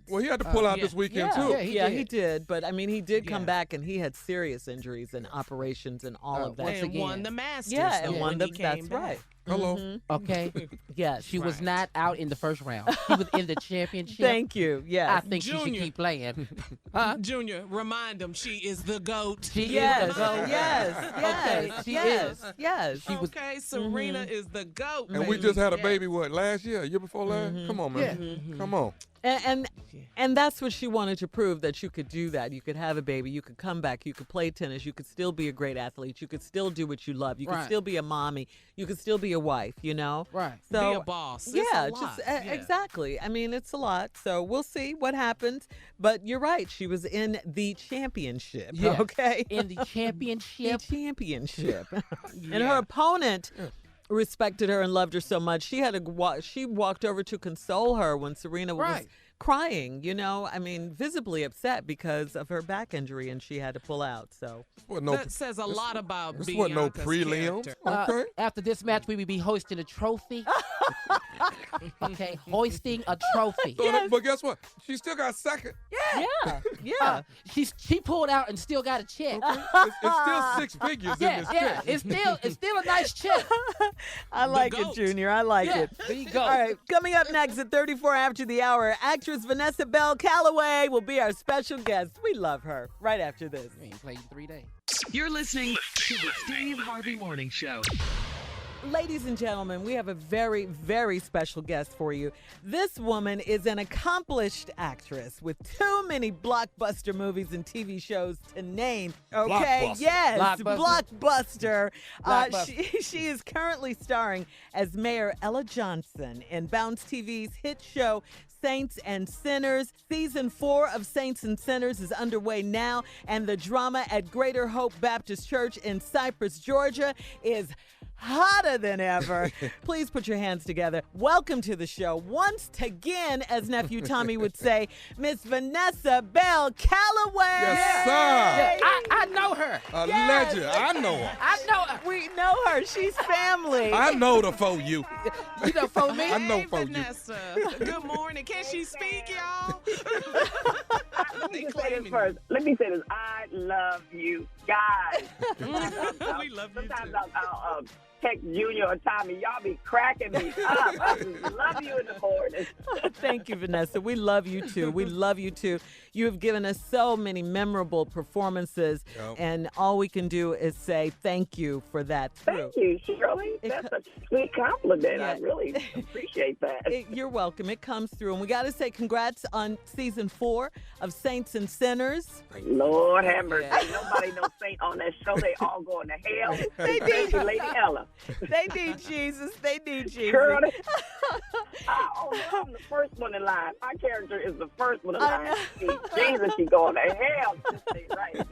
Well, he had to pull out this weekend, too. Yeah, He did. But I mean, he did come Yeah. back, and he had serious injuries and operations and all of that. once And again. won the Masters. Yeah, though, and won when the. he That's came back. right. Hello. Okay. Yes. She was Right. not out in the first round. She was in the championship. Thank you. I Yes. think she should Junior. keep playing. Huh? Junior, remind him she is the GOAT. She Yes. is the GOAT. Yes. Okay, Yes. she yes. is. Yes. She was. Okay, Serena is the GOAT. And we baby. just had a Yes. baby, what, last year? Year before last? Come on, man. Come on. And that's what she wanted to prove, that you could do that. You could have a baby. You could come back. You could play tennis. You could still be a great athlete. You could still do what you love. You could Right. still be a mommy. You could still be a wife, you know? Right. So, Be a boss. It's Yeah, a lot. just Yeah. exactly. I mean, it's a lot. So we'll see what happens. But you're right. She was in the championship. Yeah. Okay. In the The championship. championship. And her opponent respected her and loved her so much. She had she walked over to console her when Serena was Right. crying, you know, I mean, visibly upset because of her back injury, and she had to pull out. So That says a lot about This wasn't no Bianca's prelims. character. Okay. After this match, we will be hosting a trophy. Okay, hoisting a trophy. But guess what? She still got second. yeah. She pulled out and still got a check. It's still 6 figures in this check. It's still a nice check. I like it, GOAT. Junior. I like Yeah, it. there you go. All right, coming up next at 34 after the hour, actress Vanessa Bell Calloway will be our special guest. We love her. Right after this. We ain't played in 3 days. You're listening to the Steve Harvey Morning Show. Ladies and gentlemen, we have a very, very special guest for you. This woman is an accomplished actress with too many blockbuster movies and TV shows to name. Okay, Blockbuster. yes, Blockbuster. blockbuster. She is currently starring as Mayor Ella Johnson in Bounce TV's hit show Saints and Sinners. Season 4 of Saints and Sinners is underway now, and the drama at Greater Hope Baptist Church in Cypress, Georgia is hotter than ever. Please put your hands together. Welcome to the show. Once again, as Nephew Tommy would say, Miss Vanessa Bell Calloway. Yes, sir. I know her. A legend. I know her. I know her. We know her. She's family. I know the for you. You know for me? I know Hey, for you. Vanessa. Good morning. Can she speak, y'all? Let me just say this first. Let me say this. I love you guys. We love you Sometimes too. I'll text Junior or Tommy. Y'all be cracking me up. I just love you in the morning. Thank you, Vanessa. We love you too. We love you too. You have given us so many memorable performances, and all we can do is say thank you for that. Thank you, Shirley. That's a sweet compliment. I really appreciate that. You're welcome. It comes through. And we got to say congrats on season 4 of Saints and Sinners. Lord have mercy. Ain't nobody no saint on that show. They all going to hell. They Especially need Lady Ella. They need Jesus. They need Jesus. Girl, I'm the first one in line. My character is the first one in line. Jesus, she going to hell. Just say right.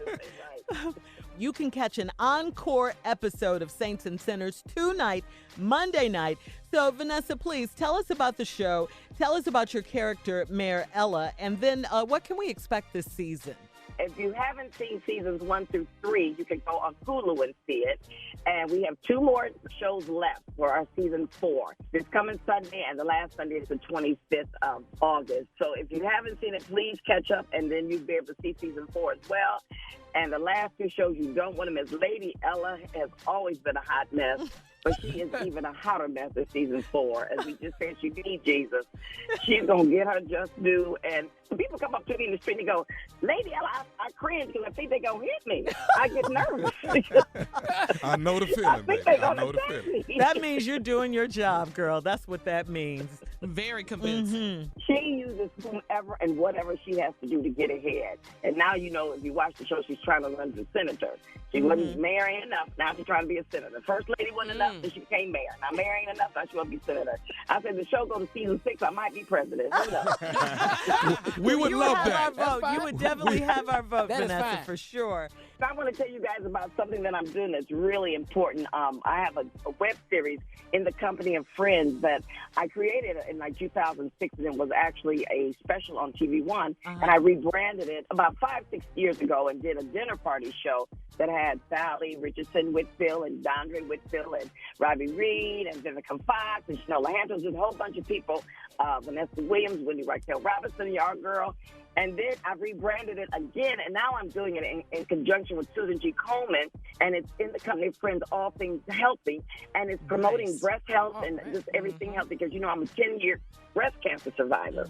You can catch an encore episode of Saints and Sinners tonight, Monday night. So, Vanessa, please tell us about the show. Tell us about your character, Mayor Ella, and then what can we expect this season? If you haven't seen seasons 1 through 3, you can go on Hulu and see it. And we have 2 more shows left for our season 4. This coming Sunday, and the last Sunday is the 25th of August. So if you haven't seen it, please catch up, and then you'll be able to see season 4 as well. And the last 2 shows you don't want to miss. Lady Ella has always been a hot mess, but she is even a hotter mess in season 4. As we just said, she needs Jesus. She's going to get her just due. And people come up to me in the street and go, Lady Ella, I cringe because I think they're going to hit me. I get nervous. I know the feeling, baby. I know the feeling. That means you're doing your job, girl. That's what that means. Very convincing. She uses whomever and whatever she has to do to get ahead. And now, you know, if you watch the show, she's trying to run for senator. She wasn't mayor ain't enough. Now she's trying to be a senator. First lady wasn't enough, then she became mayor. Now mayor ain't enough, now she want to be senator. I said, the show go to season 6, I might be president. Who knows? We would love have that. our vote. You would definitely have our vote, That is Vanessa, fine. for sure. I want to tell you guys about something that I'm doing that's really important. I have a web series in the company of friends that I created in like 2006, and it was actually a special on TV One, and I rebranded it about 5-6 years ago and did a dinner party show that had Sally Richardson Whitfield and Dondre Whitfield and Robbie Reed and Vivica Fox and Shanola Hampton, just a whole bunch of people, Vanessa Williams, Wendy Raquel Robinson, Yard Girl. And then I rebranded it again, and now I'm doing it in conjunction with Susan G. Coleman, and it's in the company of friends, All Things Healthy, and it's promoting breast health and just everything healthy, because, you know, I'm a 10-year breast cancer survivor.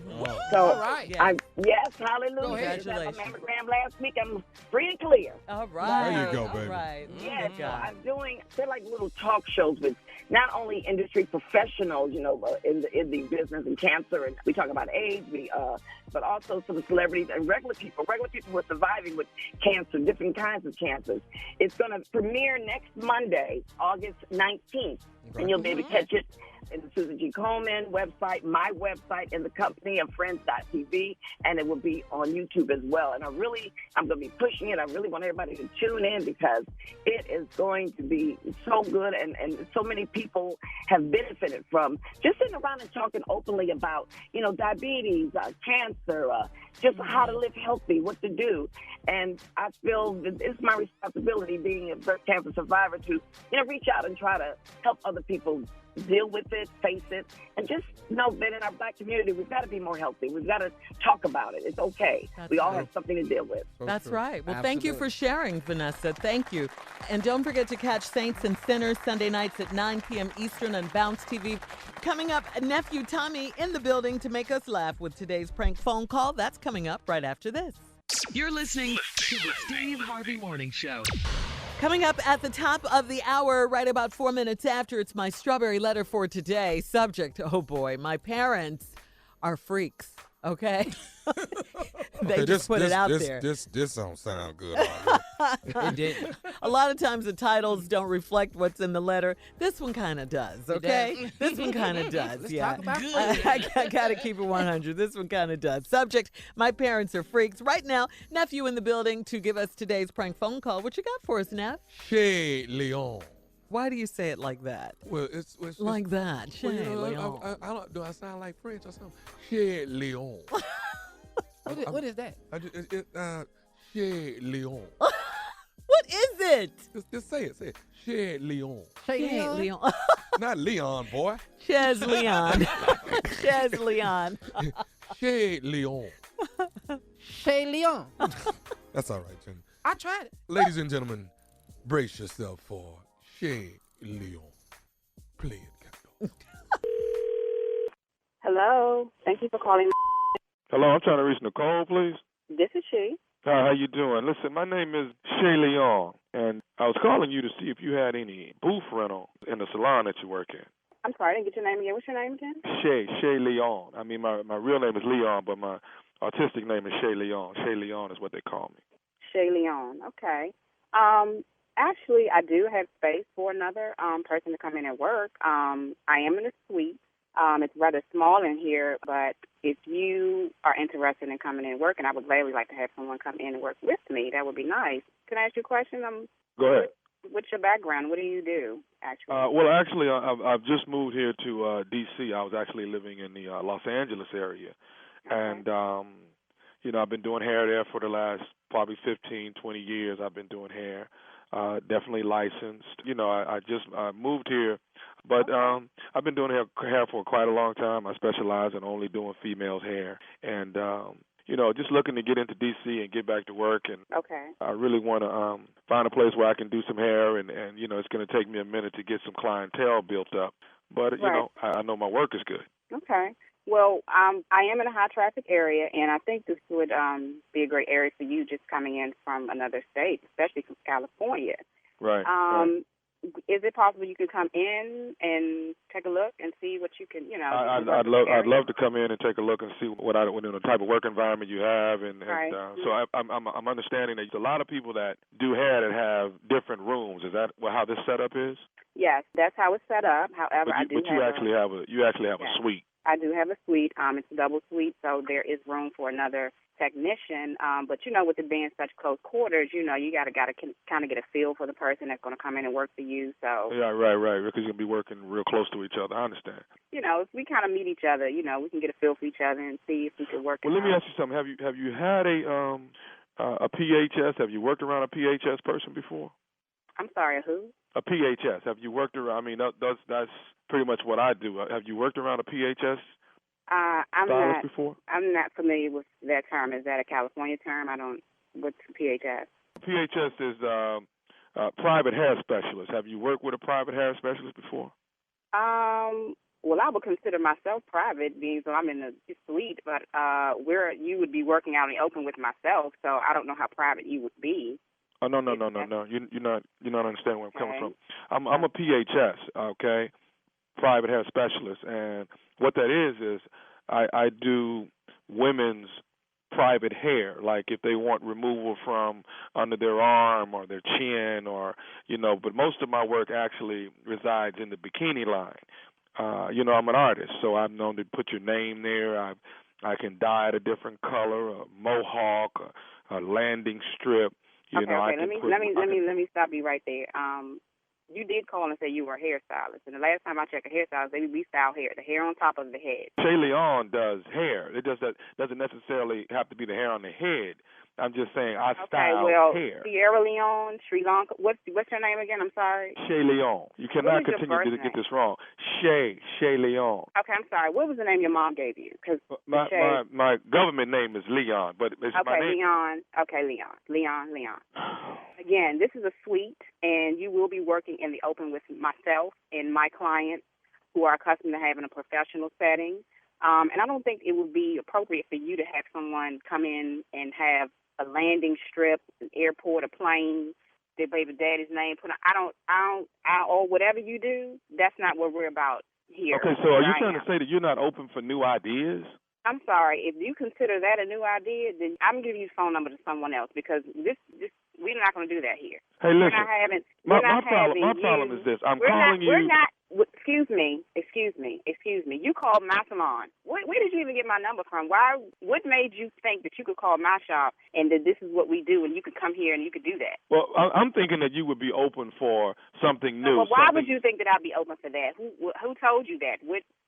So, All right. yes, hallelujah. I had my mammogram last week. I'm free and clear. All right. There you go, baby. All right. Yeah, so I'm doing, they're like little talk shows with not only industry professionals, you know, in the business and cancer, and we talk about AIDS, but also some celebrities and regular people who are surviving with cancer, different kinds of cancers. It's going to premiere next Monday, August 19th, and you'll be able to catch it in the Susan G. Coleman website, my website, and the company of friends.tv, and it will be on YouTube as well. And I'm going to be pushing it. I really want everybody to tune in because it is going to be so good, and so many people have benefited from just sitting around and talking openly about, you know, diabetes, cancer, just how to live healthy, what to do. And I feel that it's my responsibility, being a breast cancer survivor, to, you know, reach out and try to help other people deal with it, face it, and just know that in our Black community, we've got to be more healthy. We've got to talk about it. It's okay. We all have something to deal with. That's right. Well, thank you for sharing, Vanessa. Thank you. And don't forget to catch Saints and Sinners Sunday nights at 9 p.m. Eastern on Bounce TV. Coming up, Nephew Tommy in the building to make us laugh with today's prank phone call. That's coming up right after this. You're listening to the Steve Harvey Morning Show. Coming up at the top of the hour, right about 4 minutes after, it's my strawberry letter for today. Subject, oh boy, my parents are freaks, okay? They just put it out there. This don't sound good. It didn't. A lot of times the titles don't reflect what's in the letter. This one kind of does, okay? This one kind of does, Let's yeah. talk about I got to keep it 100. This one kind of does. Subject, my parents are freaks. Right now, nephew in the building to give us today's prank phone call. What you got for us, Neff? Chez Leon. Why do you say it like that? Well, it's Like that. Well, Chez Leon. I don't. Do I sound like French or something? Chez Leon. What is that? Chez Leon. What is it? Just say it. Say it. Chez Leon. Chez Leon. Not Leon, boy. Chez Leon. Chez Leon. Chez Leon. Chez Leon. That's all right, Jen. I tried it. Ladies and gentlemen, brace yourself for Chez Leon. Play it, Captain. Hello. Thank you for calling. Hello, I'm trying to reach Nicole, please. This is she. Hi, how you doing? Listen, my name is Chez Leon, and I was calling you to see if you had any booth rental in the salon that you work in. I'm sorry, I didn't get your name again. What's your name again? Chez Leon. I mean, my real name is Leon, but my artistic name is Chez Leon. Chez Leon is what they call me. Chez Leon. Okay. Actually, I do have space for another person to come in and work. I am in a suite. It's rather small in here, but if you are interested in coming in and working, I would gladly like to have someone come in and work with me. That would be nice. Can I ask you a question? Go ahead. What's your background? What do you do, actually? Well, actually, I've just moved here to D.C. I was actually living in the Los Angeles area. Okay. And, I've been doing hair there for the last probably 15, 20 years. I've been doing hair. Definitely licensed. I just moved here, but I've been doing hair for quite a long time. I specialize in only doing females' hair, and just looking to get into D.C. and get back to work. And okay. I really want to find a place where I can do some hair, and it's going to take me a minute to get some clientele built up. But Right. I know my work is good. Okay. Well, I am in a high-traffic area, and I think this would be a great area for you just coming in from another state, especially from California. Right. Is it possible you could come in and take a look and see what you can, I'd love to come in and take a look and see what the type of work environment you have, and Right. So I'm understanding that there's a lot of people that do hair that have different rooms. Is that how this setup is? Yes, that's how it's set up. However, But you actually have a suite. I do have a suite. It's a double suite, so there is room for another technician. But with it being such close quarters, you gotta kind of get a feel for the person that's going to come in and work for you. So Yeah, right. Because you're gonna be working real close to each other. I understand. if we kind of meet each other, we can get a feel for each other and see if we can work. Well, let me ask you something. Have you had a PHS? Have you worked around a PHS person before? I'm sorry, who? A PHS. Have you worked around? I mean, that's pretty much what I do. Have you worked around a PHS stylist before? I'm not familiar with that term. Is that a California term? What's PHS? PHS is private hair specialist. Have you worked with a private hair specialist before? Well, I would consider myself private, being so I'm in the suite, but where you would be working out in the open with myself, so I don't know how private you would be. Oh no! You're not understanding where I'm coming from. I'm a PHS, okay, private hair specialist, and what that is I do women's private hair, like if they want removal from under their arm or their chin, or But most of my work actually resides in the bikini line. I'm an artist, so I'm known to put your name there. I can dye it a different color, a mohawk, a landing strip. Okay. Let me stop you right there. You did call and say you were a hairstylist, and the last time I checked a hairstylist, we style hair, the hair on top of the head. Chez Leon does hair. It doesn't necessarily have to be the hair on the head. I'm just saying I style hair. Sierra Leone, Sri Lanka. What's your name again? I'm sorry. Chez Leon. You cannot continue to get this wrong. Chez Leon. Okay, I'm sorry. What was the name your mom gave you? Because my government name is Leon, but it's my name. Leon. Okay, Leon. Again, this is a suite, and you will be working in the open with myself and my clients who are accustomed to having a professional setting. And I don't think it would be appropriate for you to have someone come in and have a landing strip, an airport, a plane, their baby daddy's name put on. Or whatever you do, that's not what we're about here. Okay, so are you trying to say that you're not open for new ideas? I'm sorry. If you consider that a new idea, then I'm giving you the phone number to someone else, because this We're not going to do that here. Hey, listen. My problem is this. I'm calling you. We're not. Excuse me. You called my salon. Where did you even get my number from? What made you think that you could call my shop and that this is what we do and you could come here and you could do that? Well, I'm thinking that you would be open for something new. Well, why would you think that I'd be open for that? Who told you that?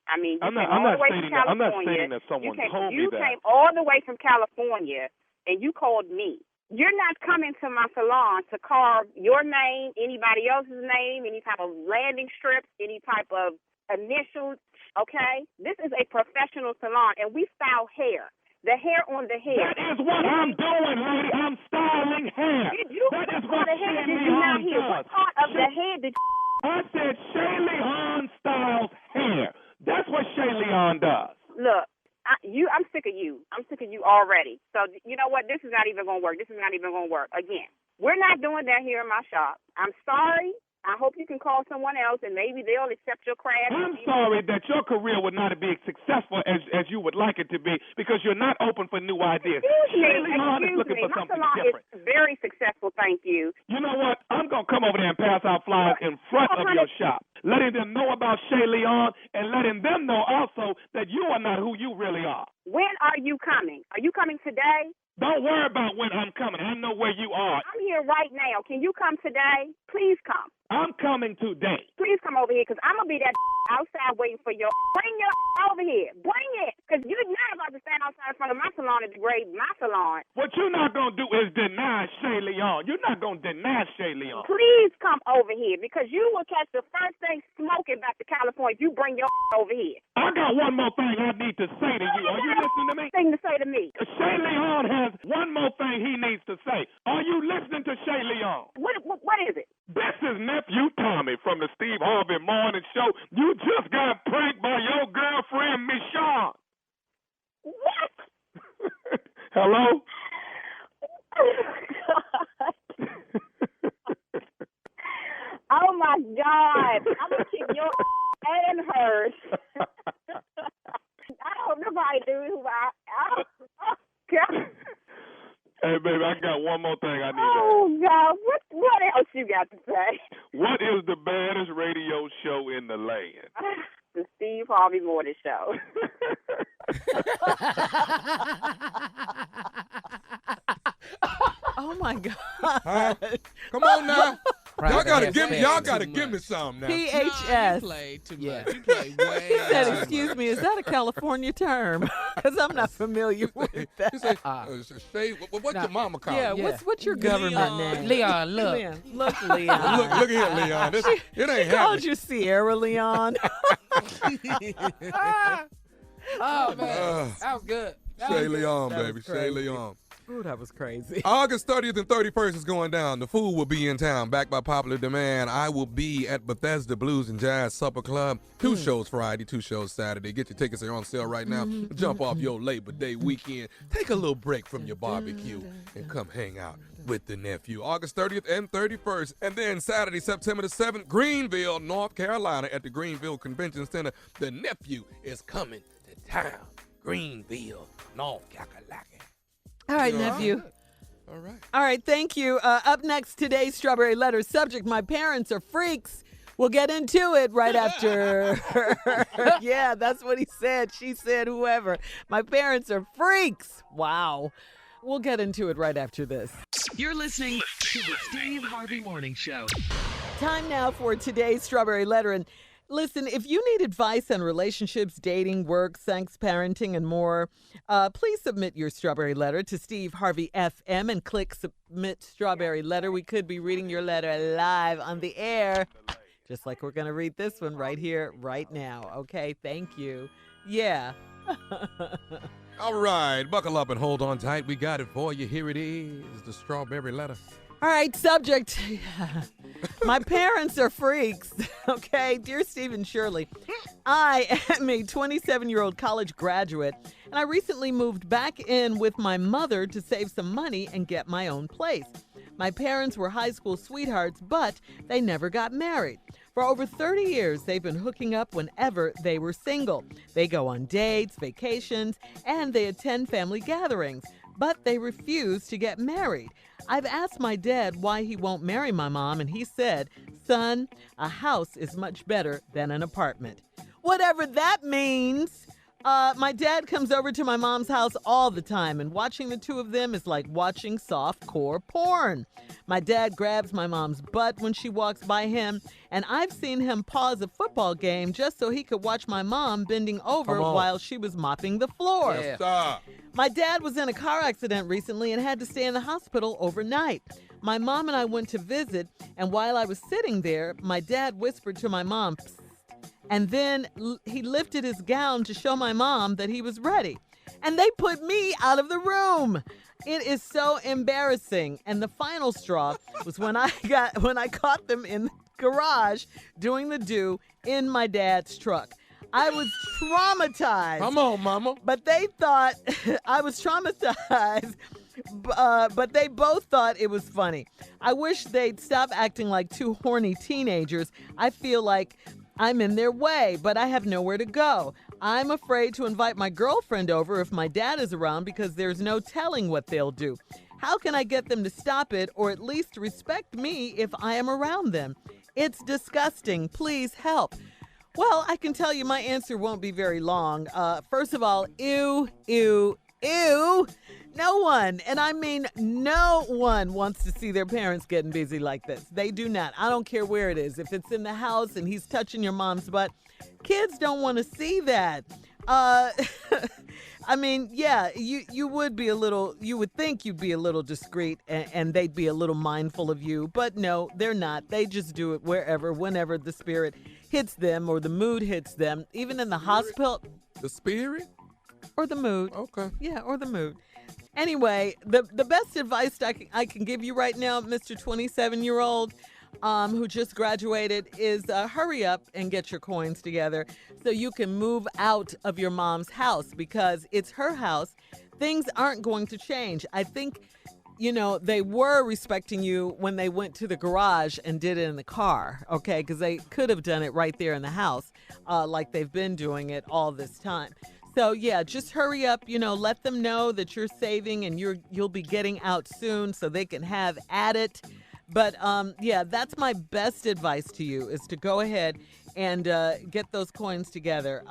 I'm not stating that someone told me that. You came all the way from California and you called me. You're not coming to my salon to carve your name, anybody else's name, any type of landing strips, any type of initials, okay? This is a professional salon, and we style hair. The hair on the head. That is what I'm doing, lady. I'm styling hair. That is what Shay Leon does. What part of the head did you... I said Shay Leon styles hair. That's what Shay Leon does. Look. I'm sick of you. I'm sick of you already. So, you know what? This is not even going to work. Again, we're not doing that here in my shop. I'm sorry. I hope you can call someone else, and maybe they'll accept your craft. I'm sorry that your career would not be as successful as you would like it to be because you're not open for new ideas. Excuse me. For my something salon different. is very successful, thank you. You know what? I'm going to come over there and pass out flyers in front of your shop, letting them know about Shay Leon and letting them know also that you are not who you really are. When are you coming? Are you coming today? Don't worry about when I'm coming. I know where you are. I'm here right now. Can you come today? Please come. I'm coming today. Please come over here because I'm going to be that outside waiting for your... Bring your over here. Bring it. Because you're not about to stand outside in front of my salon and degrade my salon. What you're not going to do is deny Shay Leon. You're not going to deny Shay Leon. Please come over here because you will catch the first thing smoking back to California if you bring your over here. I got one more thing I need to say to you. Are you listening to me? Thing to say to me. Shay Leon has one more thing he needs to say. Are you listening to Shay Leon? What is it? This is nephew Tommy from the Steve Harvey Morning Show. You just got pranked by your girlfriend, Michonne. What? Hello? Oh, my God. I'm going to kick your and hers. I don't know if I do. God. Hey, baby, I got one more thing I need to ask. Oh, God. What else you got to say? What is the baddest radio show in the land? The Steve Harvey Morning Show. Oh, my God. Come on now. Y'all gotta give me some now. PHS. You played too much. You played way He said, too much. excuse me, is that a California term? Because I'm not familiar with that. He said, Shay, what's your mama call Yeah, you? what's your government name? Leon, look. Leon. Look, Leon. Look here, Leon. It ain't She called happening. you Sierra Leon. Oh, man. That was good. Shay Leon, That baby. was Shay crazy. Leon. Ooh, that was crazy. August 30th and 31st is going down. The Fool will be in town, backed by popular demand. I will be at Bethesda Blues and Jazz Supper Club. 2 shows Friday, 2 shows Saturday. Get your tickets. They're on sale right now. Jump off your Labor Day weekend. Take a little break from your barbecue and come hang out with the nephew. August 30th and 31st. And then Saturday, September the 7th, Greenville, North Carolina at the Greenville Convention Center. The nephew is coming to town. Greenville, North Carolina. All right, nephew. All right. All right, thank you. Up next, today's Strawberry Letter subject, my parents are freaks. We'll get into it right after. Yeah, that's what he said. She said, whoever. My parents are freaks. Wow. We'll get into it right after this. You're listening to the Steve Harvey Morning Show. Time now for today's Strawberry Letter. And listen, if you need advice on relationships, dating, work, sex, parenting, and more, please submit your Strawberry Letter to Steve Harvey FM and click Submit Strawberry Letter. We could be reading your letter live on the air, just like we're going to read this one right here, right now. Okay, thank you. Yeah. All right, buckle up and hold on tight. We got it for you. Here it is, the Strawberry Letter. All right, subject. My parents are freaks. Okay, dear Steve and Shirley, I am a 27-year-old college graduate, and I recently moved back in with my mother to save some money and get my own place. My parents were high school sweethearts, but they never got married. For over 30 years, they've been hooking up whenever they were single. They go on dates, vacations, and they attend family gatherings. but they refuse to get married. I've asked my dad why he won't marry my mom, and he said, son, a house is much better than an apartment. Whatever that means. My dad comes over to my mom's house all the time, and watching the two of them is like watching softcore porn. My dad grabs my mom's butt when she walks by him, and I've seen him pause a football game just so he could watch my mom bending over while she was mopping the floor. Yeah. Stop. My dad was in a car accident recently and had to stay in the hospital overnight. My mom and I went to visit, and while I was sitting there, my dad whispered to my mom, "Psst," and then he lifted his gown to show my mom that he was ready. And they put me out of the room. It is so embarrassing. And the final straw was when I caught them in the garage doing the do in my dad's truck. I was traumatized. Come on, mama. But they thought I was traumatized. But they both thought it was funny. I wish they'd stop acting like two horny teenagers. I feel like I'm in their way, but I have nowhere to go. I'm afraid to invite my girlfriend over if my dad is around because there's no telling what they'll do. How can I get them to stop it or at least respect me if I am around them? It's disgusting. Please help. Well, I can tell you my answer won't be very long. First of all, ew, ew, ew. No one, and I mean no one, wants to see their parents getting busy like this. They do not. I don't care where it is. If it's in the house and he's touching your mom's butt, kids don't want to see that. I mean, yeah, you would think you'd be a little discreet and they'd be a little mindful of you, but no, they're not. They just do it wherever, whenever the spirit hits them or the mood hits them, even in the hospital. The spirit? Or the mood. Okay. Yeah, or the mood. Anyway, the best advice I can give you right now, Mr. 27-year-old who just graduated, is hurry up and get your coins together so you can move out of your mom's house because it's her house. Things aren't going to change. I think, they were respecting you when they went to the garage and did it in the car, okay? Because they could have done it right there in the house like they've been doing it all this time. So, yeah, just hurry up, let them know that you're saving and you'll be getting out soon so they can have at it. But, yeah, that's my best advice to you is to go ahead and get those coins together.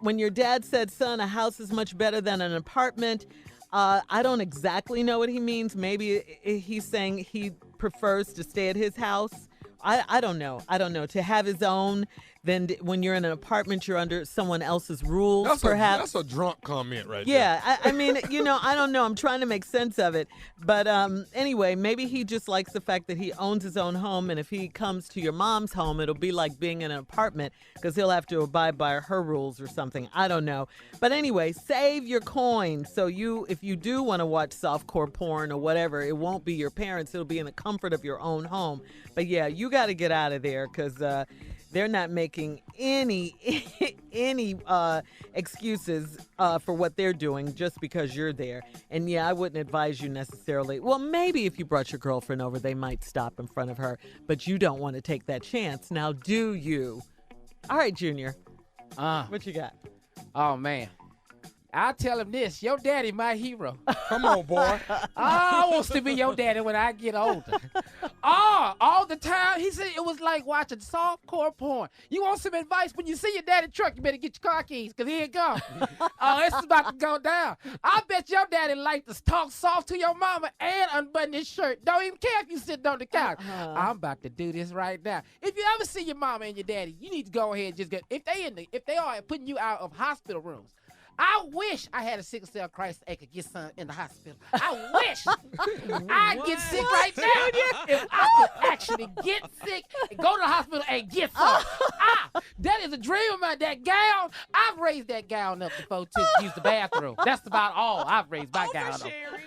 When your dad said, son, a house is much better than an apartment, I don't exactly know what he means. Maybe he's saying he prefers to stay at his house. I don't know. To have his own. Then when you're in an apartment, you're under someone else's rules, perhaps. That's a drunk comment right there. Yeah, I mean, I don't know. I'm trying to make sense of it. But anyway, maybe he just likes the fact that he owns his own home. And if he comes to your mom's home, it'll be like being in an apartment because he'll have to abide by her rules or something. I don't know. But anyway, save your coins. So if you do want to watch softcore porn or whatever, it won't be your parents. It'll be in the comfort of your own home. But yeah, you got to get out of there because they're not making any excuses for what they're doing just because you're there. And yeah, I wouldn't advise you necessarily. Well, maybe if you brought your girlfriend over, they might stop in front of her, but you don't want to take that chance. Now, do you? All right, Junior. What you got? Oh, man. I'll tell him this. Your daddy my hero. Come on, boy. I want to be your daddy when I get older. All the time. He said it was like watching softcore porn. You want some advice? When you see your daddy truck, you better get your car keys because he ain't gone. It's about to go down. I bet your daddy like to talk soft to your mama and unbutton his shirt. Don't even care if you sit on the couch. I'm about to do this right now. If you ever see your mama and your daddy, you need to go ahead and just get, if they are putting you out of hospital rooms, I wish I had a sickle cell crisis and could get some in the hospital. I wish I'd get sick right now. If I could actually get sick and go to the hospital and get some. That is a dream of mine. That gown, I've raised that gown up before to use the bathroom. That's about all I've raised my gown up.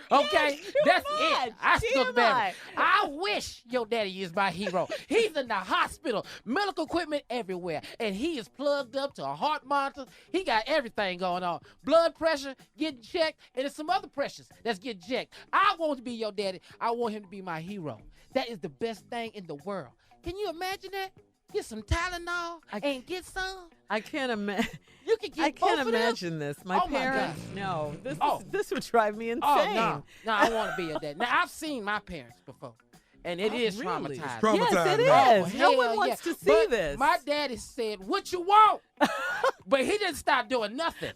Okay, that's it. I still the bathroom. I wish your daddy is my hero. He's in the hospital, medical equipment everywhere, and he is plugged up to a heart monitor. He got everything going on. Blood pressure getting checked, and there's some other pressures that's getting checked. I want to be your daddy. I want him to be my hero. That is the best thing in the world. Can you imagine that? get some Tylenol and get some. I can't imagine. You can get I can't both of them? imagine this. My Oh, my parents, God. no. Oh. This would drive me insane. Oh, no, I want to be a dad. Now, I've seen my parents before, and it is really? traumatizing. Yes, it is. Oh, No one hell wants yeah. to see But this. My daddy said, "What you want?" But he didn't stop doing nothing.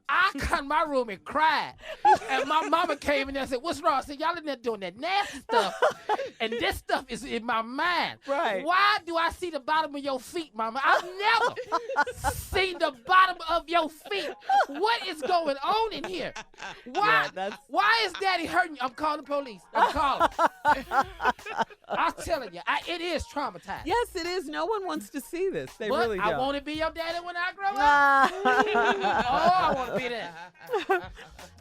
I got in my room and cried. And my mama came in there and said, "What's wrong?" I said, "Y'all in there doing that nasty stuff. And this stuff is in my mind. Right. Why do I see the bottom of your feet, mama? I've never seen the bottom of your feet. What is going on in here? Why? Why is daddy hurting you?" I'm calling the police. I'm calling. I'm telling you, it is traumatizing. Yes, it is. No one wants to see this. They But really don't. I want to be your daddy when I grow up. Oh, I want to be there.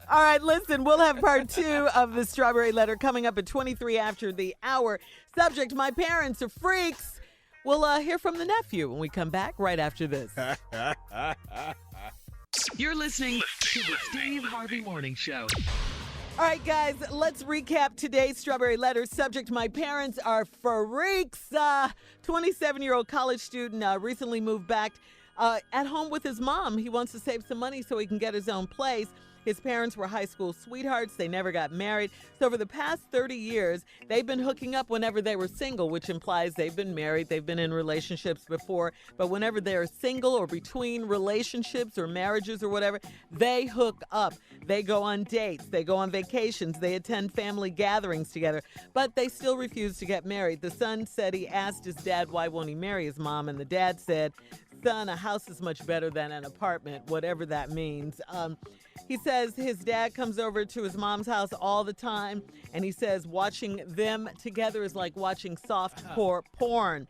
All right, listen, we'll have part 2 of the Strawberry Letter coming up at 23 after the hour. Subject, my parents are freaks. We'll hear from the nephew when we come back right after this. You're listening to the Steve Harvey Morning Show. All right, guys, let's recap today's Strawberry Letter. Subject, my parents are freaks. 27-year-old college student recently moved back at home with his mom. He wants to save some money so he can get his own place. His parents were high school sweethearts. They never got married. So for the past 30 years, they've been hooking up whenever they were single, which implies they've been married. They've been in relationships before. But whenever they're single or between relationships or marriages or whatever, they hook up. They go on dates. They go on vacations. They attend family gatherings together. But they still refuse to get married. The son said he asked his dad, why won't he marry his mom? And the dad said, son, a house is much better than an apartment, whatever that means. He says his dad comes over to his mom's house all the time, and he says watching them together is like watching softcore porn.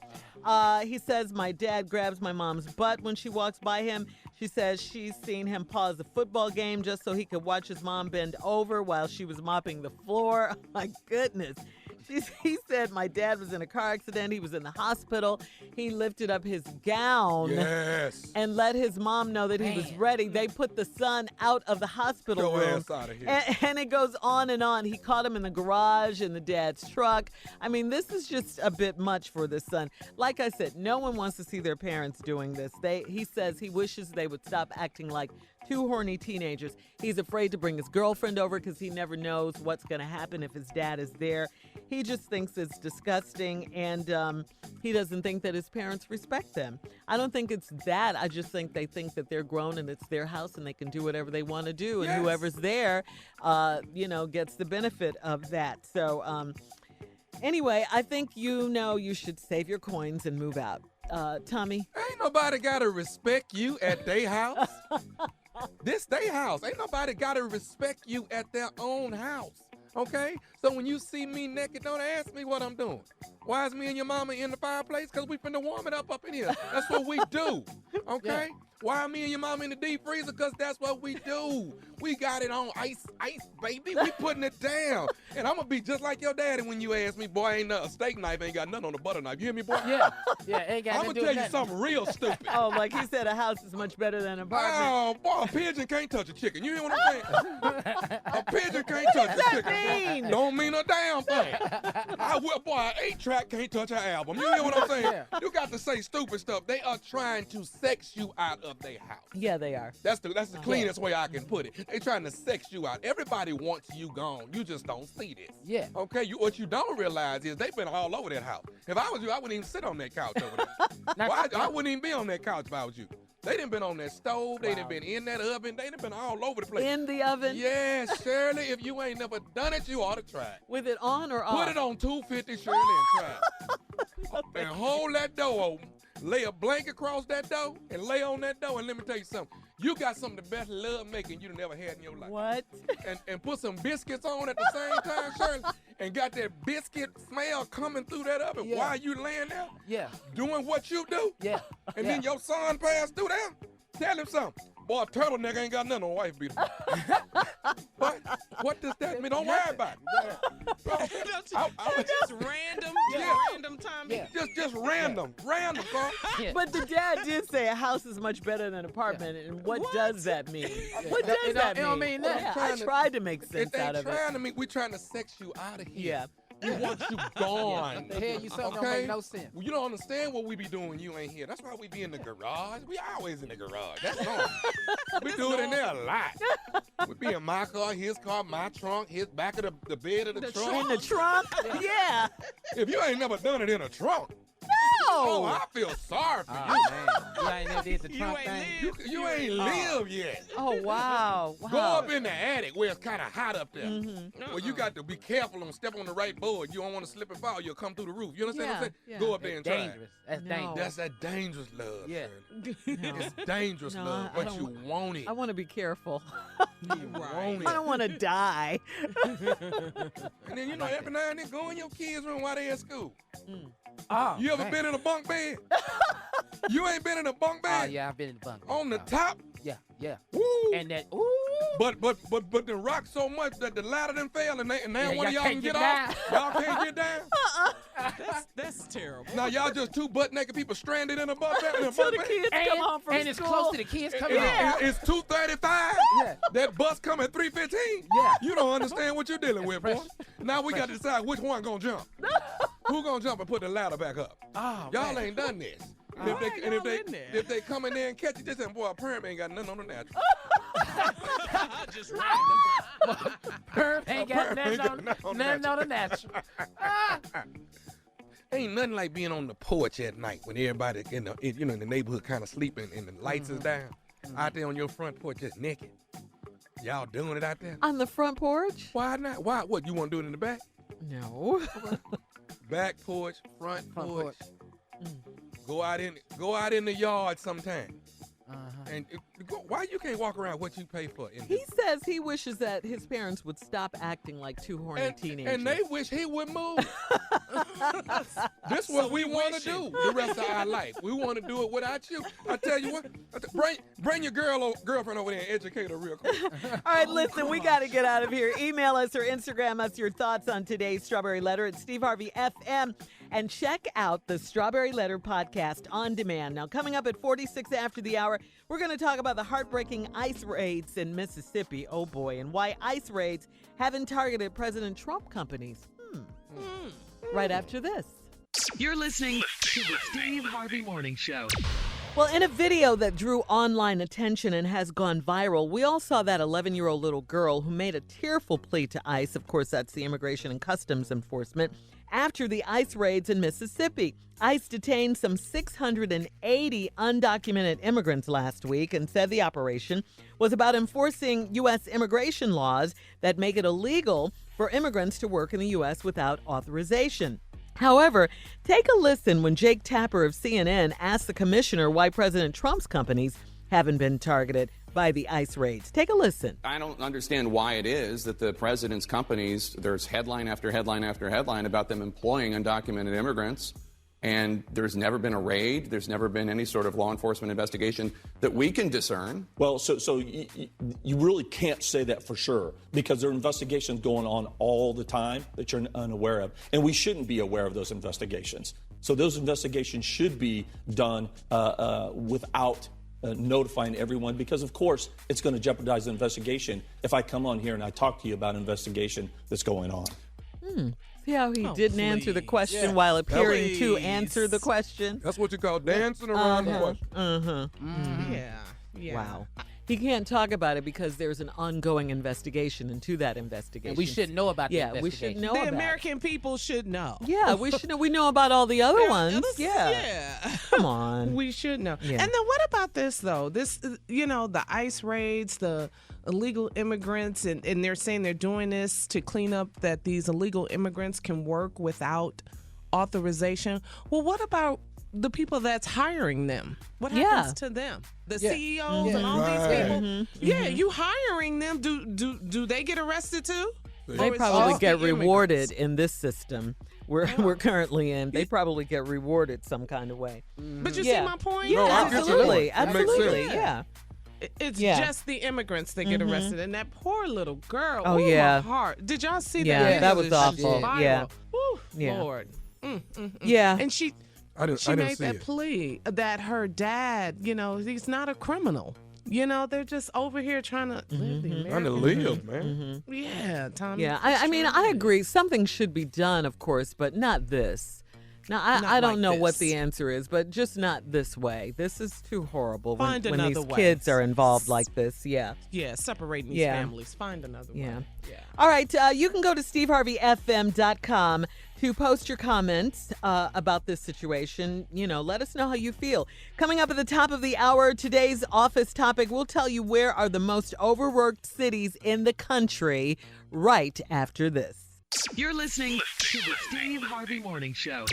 He says my dad grabs my mom's butt when she walks by him. She says she's seen him pause a football game just so he could watch his mom bend over while she was mopping the floor. Oh, my goodness. He said my dad was in a car accident. He was in the hospital. He lifted up his gown and let his mom know that he was ready. They put the son out of the hospital room. Ass out of here. And it goes on and on. He caught him in the garage in the dad's truck. I mean, this is just a bit much for the son. Like I said, no one wants to see their parents doing this. He says he wishes they would stop acting like two horny teenagers. He's afraid to bring his girlfriend over because he never knows what's going to happen if his dad is there. He just thinks it's disgusting, and he doesn't think that his parents respect them. I don't think it's that. I just think they think that they're grown and it's their house and they can do whatever they want to do, and whoever's there, gets the benefit of that. So anyway, I think you should save your coins and move out. Tommy? Ain't nobody got to respect you at their house. This they house. Ain't nobody got to respect you at their own house. Okay? So when you see me naked, don't ask me what I'm doing. Why is me and your mama in the fireplace? Because we finna warm it up in here. That's what we do. Okay? Yeah. Why are me and your mama in the deep freezer? Because that's what we do. We got it on ice, baby. We putting it down. And I'm going to be just like your daddy when you ask me, boy, ain't a steak knife, ain't got nothing on the butter knife. You hear me, boy? Yeah, ain't got I'm nothing to do going to tell with you nothing. something real stupid. Oh, like he said, a house is much better than an apartment. Oh, boy, a pigeon can't touch a chicken. You hear what I'm saying? A pigeon can't touch a chicken. Mean? Don't mean a damn thing. An 8-track can't touch an album. You hear what I'm saying? Yeah. You got to say stupid stuff. They are trying to sex you out of their house. Yeah, they are. That's the cleanest way I can put it. They trying to sex you out. Everybody wants you gone. You just don't see this. Yeah. Okay. What you don't realize is they've been all over that house. If I was you, I wouldn't even sit on that couch over there. I wouldn't even be on that couch if I was you. They done been on that stove. They done been in that oven. They done been all over the place. In the oven? Yes, Shirley. If you ain't never done it, you ought to try it. With it on or off? Put it on 250, Shirley, and try it. And hold that door open. Lay a blanket across that door and lay on that door. And let me tell you something. You got some of the best love making you've never had in your life. What? And put some biscuits on at the same time, Shirley, and got that biscuit smell coming through that oven while you laying there. Yeah. Doing what you do. Yeah. And then your son passed through there. Tell him something. Boy, turtle nigga ain't got nothing on wife beater. What does that mean? Don't worry about it. Just random, random time. Yeah. Just random, son. Yeah. But the dad did say a house is much better than an apartment, and what does that mean? What does that mean? It don't mean that. Yeah, I tried to make sense out of it. We're trying to sex you out of here. Yeah. We want you gone. The hell you something don't make no sense. Well, you don't understand what we be doing. You ain't here. That's why we be in the garage. We always in the garage. That's normal. We do it in there a lot. We be in my car, his car, my trunk, his back of the bed of the trunk. In the trunk? Yeah. If you ain't never done it in a trunk. No. Oh, I feel sorry for you. Man. You ain't never did the trunk thing. You ain't lived yet. Oh, wow. Go up in the attic where it's kind of hot up there. Well, you got to be careful and step on the right board. You don't want to slip and fall. You'll come through the roof. You understand what I'm saying? Yeah. Go up there and try. Dangerous. That's dangerous. That's that dangerous love. Yeah. It's dangerous love, but you want it. I want to be careful. You want it. I don't want to die. And then, you know, every now and then, go in your kids' room while they at school. Oh, You ever been in a bunk bed? You ain't been in a bunk bed? Oh, yeah, I've been in the bunk bed. On the top? Yeah. Woo! And that, ooh. But the rock so much that the ladder done fell and now one of y'all can get down. off. Y'all can't get down. That's terrible. Now y'all just two butt naked people stranded in a bunk bed. Until the kids come home from and it's school. close to the kids coming out. It's 2:35. Yeah. That bus come at 3:15. Yeah. You don't understand what you're dealing with, boy. Now we got to decide which one gonna jump. Who gonna jump and put the ladder back up? Oh, Y'all man. ain't done this. If they come in there and catch you, just say, boy, a perm ain't got nothing on the natural. Just random. Perm ain't got nothing on the natural. Ain't nothing like being on the porch at night when everybody in the neighborhood kind of sleeping and the lights is down. Out there on your front porch just naked. Y'all doing it out there? On the front porch? Why not? Why? What, you want to do it in the back? No. Back porch, front porch. Go out in the yard sometime. And why you can't walk around what you pay for? He says he wishes that his parents would stop acting like two horny teenagers. And they wish he would move. This is what we want to do the rest of our life. We want to do it without you. I tell you what, bring your girlfriend over there and educate her real quick. All right, listen, we got to get out of here. Email us or Instagram us your thoughts on today's Strawberry Letter at Steve Harvey FM. And check out the Strawberry Letter podcast on demand. Now, coming up at 46 after the hour, we're going to talk about the heartbreaking ICE raids in Mississippi. Oh, boy. And why ICE raids haven't targeted President Trump companies. Right after this. You're listening to the Steve Harvey Morning Show. Well, in a video that drew online attention and has gone viral, we all saw that 11-year-old little girl who made a tearful plea to ICE. Of course, that's the Immigration and Customs Enforcement. After the ICE raids in Mississippi, ICE detained some 680 undocumented immigrants last week and said the operation was about enforcing U.S. immigration laws that make it illegal for immigrants to work in the U.S. without authorization. However, take a listen when Jake Tapper of CNN asked the commissioner why President Trump's companies haven't been targeted by the ICE raids. Take a listen. I don't understand why it is that the president's companies, there's headline after headline after headline about them employing undocumented immigrants, and there's never been a raid. There's never been any sort of law enforcement investigation that we can discern. Well, so you really can't say that for sure because there are investigations going on all the time that you're unaware of, and we shouldn't be aware of those investigations. So those investigations should be done without notifying everyone because, of course, it's going to jeopardize the investigation if I come on here and I talk to you about an investigation that's going on. See how he didn't answer the question while appearing to answer the question? That's what you call dancing around the question. Yeah. Wow. He can't talk about it because there's an ongoing investigation into that investigation. And we should know about the investigation. We should know the about American people should know. Yeah, we should know. We know about all the other ones. Yeah. Come on. We should know. Yeah. And then what about this, though? This, the ICE raids, the illegal immigrants, and they're saying they're doing this to clean up that these illegal immigrants can work without authorization. Well, what about the people that's hiring them? What happens to them? The CEOs and all these people? Yeah, you hiring them. Do they get arrested too? They probably get rewarded in this system we're currently in. They probably get rewarded some kind of way. But you see my point? Yeah, No, I get your point. Absolutely. Makes sense. Yeah. It's just the immigrants that get arrested, and that poor little girl. Oh, ooh, yeah. My heart. Did y'all see that? Yeah, that was awful. Viral. Yeah. Ooh, Yeah. Lord. Yeah. And she I didn't made see that it. plea that her dad, he's not a criminal. You know, they're just over here trying to live the Trying to American live, man. Yeah, Tommy. Yeah, I mean, I agree. Something should be done, of course, but not this. Now, I don't like know what this. the answer is, but just not this way. This is too horrible Find when these another way. kids are involved like this. Yeah. Yeah, separating these Yeah. families. Find another Yeah. way. Yeah. All right, you can go to steveharveyfm.com to post your comments about this situation. You know, let us know how you feel. Coming up at the top of the hour, today's office topic, we'll tell you where are the most overworked cities in the country right after this. You're listening to the Steve Harvey Morning Show.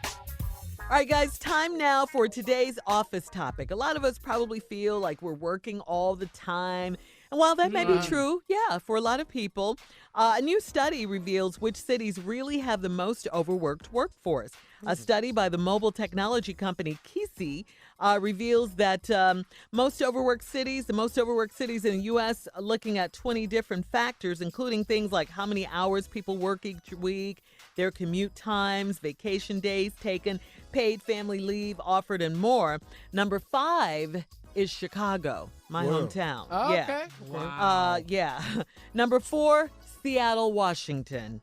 All right, guys, time now for today's office topic. A lot of us probably feel like we're working all the time. And while that may be true, yeah, for a lot of people, a new study reveals which cities really have the most overworked workforce. A study by the mobile technology company Kisi reveals that the most overworked cities in the U.S. are looking at 20 different factors, including things like how many hours people work each week, their commute times, vacation days taken, paid family leave offered, and more. Number 5 is Chicago, my hometown. Oh, yeah. okay. Wow. Yeah. Number 4, Seattle, Washington.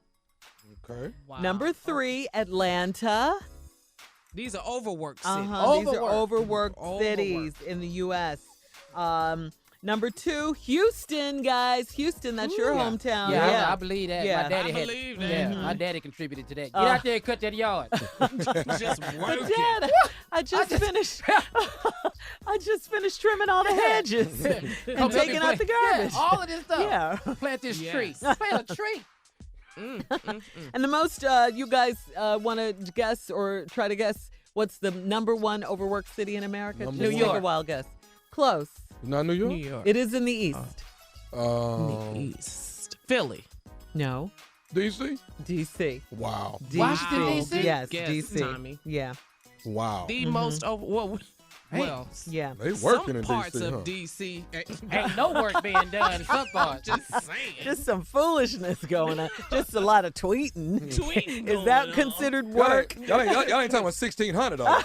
Okay. Wow. Number 3, Atlanta. These are overworked cities. These are overworked cities in the U.S. Number 2, Houston, guys. Houston, that's your hometown. Yeah, I believe that. Yeah. My daddy I believe that. Yeah, my daddy contributed to that. Get out there and cut that yard. Just But working. Dad, I just finished. I just finished trimming all the hedges and Come taking out the garbage. Yeah, all of this stuff. Yeah. Plant this Yes. tree. Plant a tree. And the most you guys want to guess or try to guess what's the number 1 overworked city in America? Number Just one. take a wild guess. Close. Not New York? New York. It is in the east. In the East. Philly. No. D.C.? D.C. Wow. Washington, D.C.? Yes, Guess, D.C. Tommy. Yeah. Wow. The most over. Well, Yeah. They some working in parts D.C., of huh? D.C. Ain't no work being done in some parts. Just saying. Just some foolishness going on. Just a lot of tweeting. Tweeting Is that going on. considered work? Y'all ain't talking about 1,600 dollars.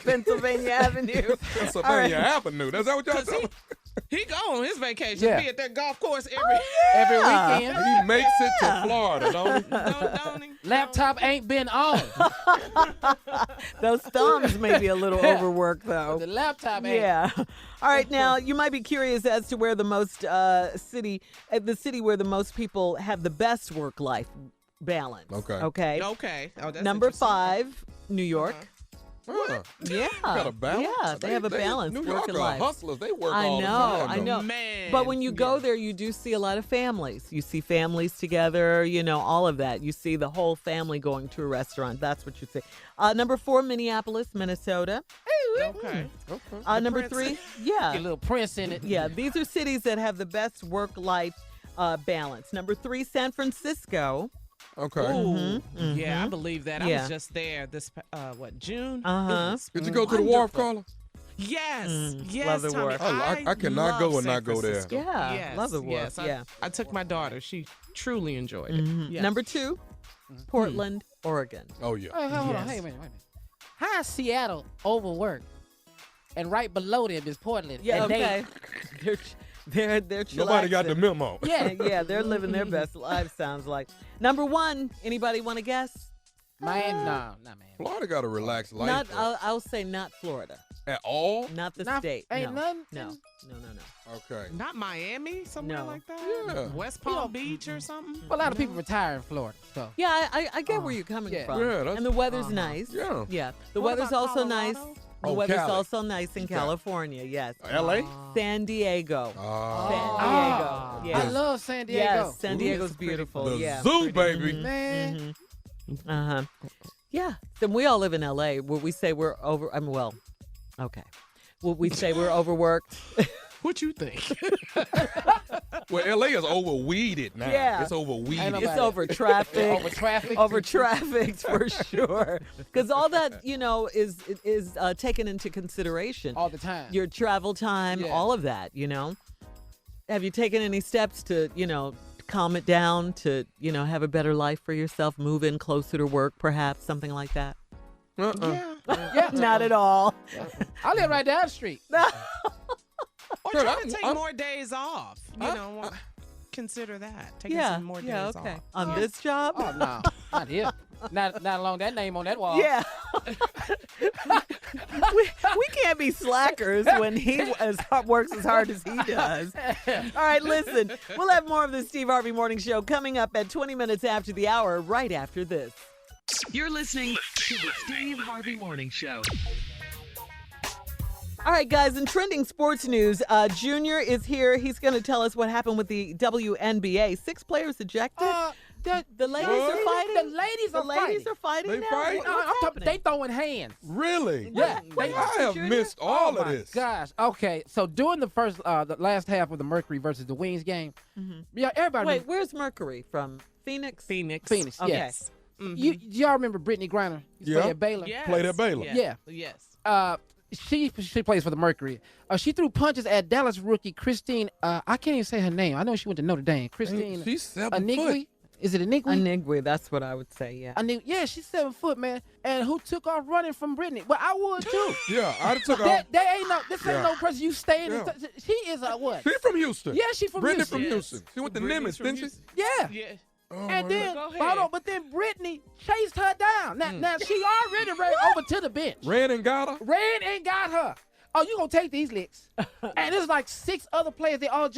Pennsylvania Avenue. Pennsylvania Avenue. That's that what y'all talking about? He go on his vacation, Yeah. be at that golf course Every weekend. He makes it to Florida, don't he? don't he? Laptop ain't been on. Those thumbs may be a little overworked, though. The laptop ain't. Yeah. All right. Now, you might be curious as to where the most the city where the most people have the best work-life balance. Okay. Okay. Okay. Oh, that's Number interesting. 5, New York. Huh. Yeah. Got a balance? Yeah, they have a balance. New work York and are life. hustlers. They work I all know, the time. I though. know. Man. But when you go there, you do see a lot of families. You see families together, all of that. You see the whole family going to a restaurant. That's what you see. Number 4, Minneapolis, Minnesota. Okay. Number 3, yeah. Get a little Prince in it. Yeah, these are cities that have the best work-life balance. Number 3, San Francisco. Okay. Ooh. Yeah, I believe that. I Yeah. was just there this June. Uh-huh. Did you go to the wharf, Carla? Yes. Yes. love the Tommy, wharf. I cannot love go and San not go there. Francisco. Yeah, Yes, love the wharf, yes. yeah. I took my daughter. She truly enjoyed it. Yes. Number 2, Portland, Oregon. Oh, yeah. Hey, hold on. Yes. Hey, wait a minute. How is Seattle overworked? And right below them is Portland. Yeah, and okay. They're Nobody got the chillaxing. memo. Yeah, they're living their best life, sounds like. Number 1, anybody want to guess? Miami? No, not Miami. Florida got a relaxed life. Not, though. I'll say not Florida. At all? Not the Not- state. ain't no. nothing? No. Okay. Not Miami, somewhere No. like that. Yeah. West Palm Beach or something. Well, a lot of people retire in Florida. So Yeah, I get where you're coming yeah. from. Yeah, that's- and the weather's nice. Yeah. Yeah. The What weather's about also nice. Colorado? The Oh, weather's Cali. also nice in Okay. California, yes. L.A.? San Diego. Ah. San Diego. I Yes. love San Diego. Yes, San Diego's beautiful. The yeah. zoo, baby. Man. Uh-huh. Yeah. So we all live in LA. Will we say we're over okay. Will we say we're overworked? What you think? Well, L.A. is overweeded now. Yeah. It's overweeded. Ain't It's nobody- over traffic. Over traffic. Over traffic for sure. Because all that, is taken into consideration. all the time. Your travel time, Yeah. all of that, Have you taken any steps to, calm it down, to, have a better life for yourself, move in closer to work, perhaps, something like that? Yeah. Yeah. Not at all. I live right down the street. Or try to take more days off. You know, consider that. Taking some more days off. On this job? Oh, no. Not here. Not along that name on that wall. Yeah. we can't be slackers when he works as hard as he does. All right, listen. We'll have more of the Steve Harvey Morning Show coming up at 20 minutes after the hour, right after this. You're listening to the Steve Harvey Morning Show. All right, guys, in trending sports news, Junior is here. He's going to tell us what happened with the WNBA. 6 players ejected. The ladies are fighting? The ladies are fighting They now? fight? What's happening? They throwing hands. Really? Yeah. I have missed all of this. Gosh. Okay. So during the last half of the Mercury versus the Wings game, yeah, everybody. Wait, where's Mercury from? Phoenix? Phoenix. Okay. Yes. Y'all remember Brittany Griner? Used to play at Baylor. Yes. Played at Baylor. Yeah. Yes. She plays for the Mercury. She threw punches at Dallas rookie Christine. I can't even say her name. I know she went to Notre Dame. Christine. She's 7 Anigwe? foot. Is it Anigwe? Anigwe, that's what I would say, yeah. Yeah, she's 7 foot, man. And who took off running from Brittany? Well, I would too. Yeah, I took off. This ain't no person you stay in. Yeah. She is a what? She's from Houston. Yeah, she from Brittany Houston. from Houston. She went to Nimitz, didn't she? Yeah. Yeah. Oh, And then, Go ahead. hold on, but then Brittany chased her down. Now she already ran over to the bench. Ran and got her? Ran and got her. Oh, you gonna take these licks? And there's like 6 other players. They all,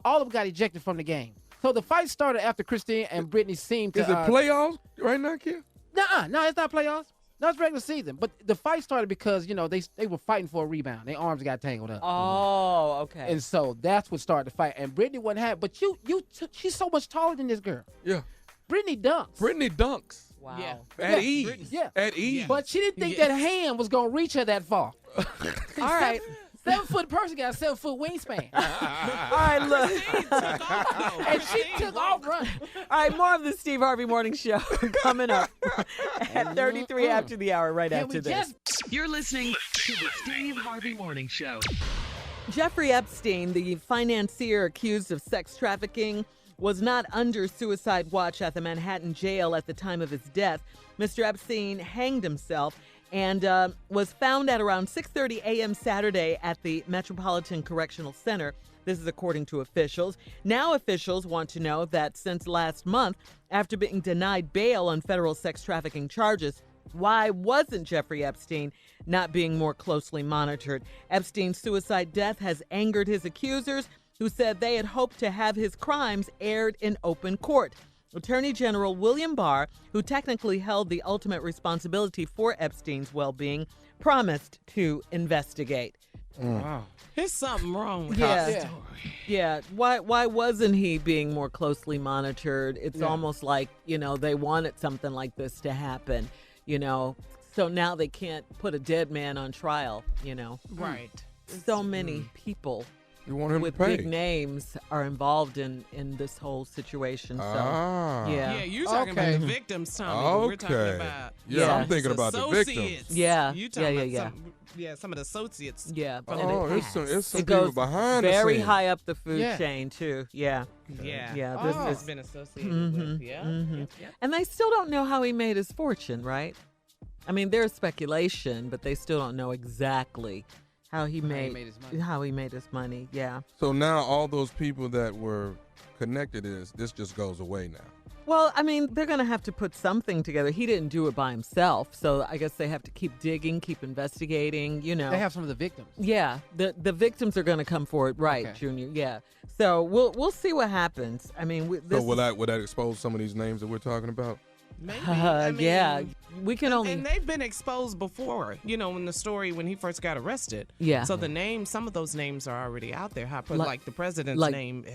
all of them got ejected from the game. So the fight started after Christine and Brittany seemed to. Is it playoffs right now, kid? No, it's not playoffs. No, it's regular season. But the fight started because they were fighting for a rebound. Their arms got tangled up. Oh, okay. And so that's what started the fight. And Brittany wasn't happy. But she's so much taller than this girl. Yeah. Brittany dunks. Brittany dunks. Wow. Yeah. At ease. Yeah. At ease. But she didn't think that hand was gonna reach her that far. All right. 7 foot person got a 7 foot wingspan. All right, look. And she took off running. All right, more of the Steve Harvey Morning Show coming up at 33 after the hour, right after this. You're listening to the Steve Harvey Morning Show. Jeffrey Epstein, the financier accused of sex trafficking, was not under suicide watch at the Manhattan jail at the time of his death. Mr. Epstein hanged himself and was found at around 6:30 a.m. Saturday at the Metropolitan Correctional Center. This is according to officials. Now officials want to know that since last month, after being denied bail on federal sex trafficking charges, why wasn't Jeffrey Epstein not being more closely monitored? Epstein's suicide death has angered his accusers, who said they had hoped to have his crimes aired in open court. Attorney General William Barr, who technically held the ultimate responsibility for Epstein's well-being, promised to investigate. Wow. There's something wrong with Yeah. that story. Yeah. Why wasn't he being more closely monitored? It's almost like, they wanted something like this to happen, so now they can't put a dead man on trial, Right. So many people You want him with to pay. big names are involved in this whole situation. So, Ah. Yeah, you're talking about the victims, Tommy. We're talking Okay. about Yeah, I'm thinking about the victims. associates. Yeah. You talking Yeah. about some of the associates. Yeah. From Oh, the it's past. some It people goes behind the very scenes. high up the food Yeah. chain, too. Yeah. Yeah. Yeah, This this has is- been associated with. Yeah. Mhm. Yeah. And they still don't know how he made his fortune, right? I mean, there's speculation, but they still don't know exactly how he made his money. Yeah. So now all those people that were connected to this just goes away now. Well, I mean, they're going to have to put something together. He didn't do it by himself, so I guess they have to keep digging, keep investigating, They have some of the victims. Yeah, the victims are going to come forward, right, Okay. Junior? Yeah. So we'll see what happens. I mean, So will that expose some of these names that we're talking about? Maybe. yeah, we can only. And they've been exposed before, in the story when he first got arrested. Yeah. So the names, some of those names are already out there. Like the president's like- name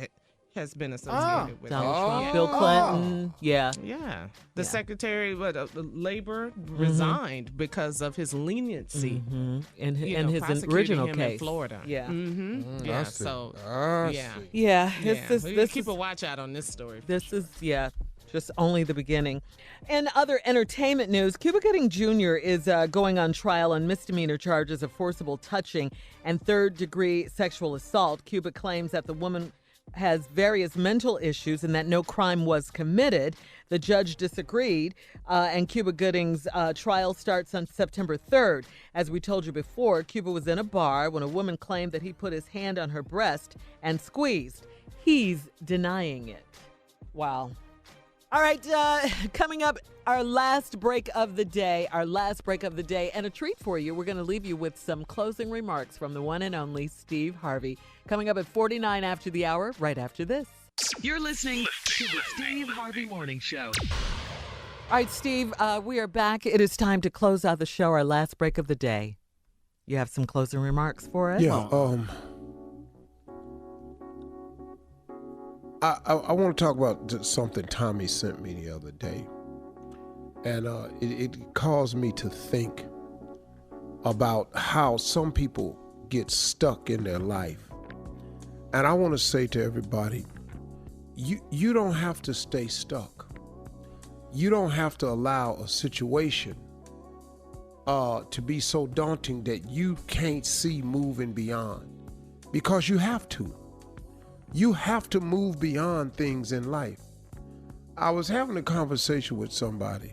has been associated with Donald it. Trump, Bill Clinton. Yeah. Yeah. The Secretary of Labor resigned because of his leniency. And you his prosecuting original him case. in Florida. Yeah. Yeah. I see. So, I yeah. see. Yeah. We keep a watch out on this story. This is, just only the beginning. In other entertainment news, Cuba Gooding Jr. is going on trial on misdemeanor charges of forcible touching and third-degree sexual assault. Cuba claims that the woman has various mental issues and that no crime was committed. The judge disagreed, and Cuba Gooding's trial starts on September 3rd. As we told you before, Cuba was in a bar when a woman claimed that he put his hand on her breast and squeezed. He's denying it. Wow. All right, coming up, our last break of the day, and a treat for you. We're going to leave you with some closing remarks from the one and only Steve Harvey. Coming up at 49 after the hour, right after this. You're listening to the Steve Harvey Morning Show. All right, Steve, we are back. It is time to close out the show, our last break of the day. You have some closing remarks for us? Yeah, I want to talk about something Tommy sent me the other day. And it caused me to think about how some people get stuck in their life. And I want to say to everybody, you don't have to stay stuck. You don't have to allow a situation to be so daunting that you can't see moving beyond. Because you have to. You have to move beyond things in life. I was having a conversation with somebody,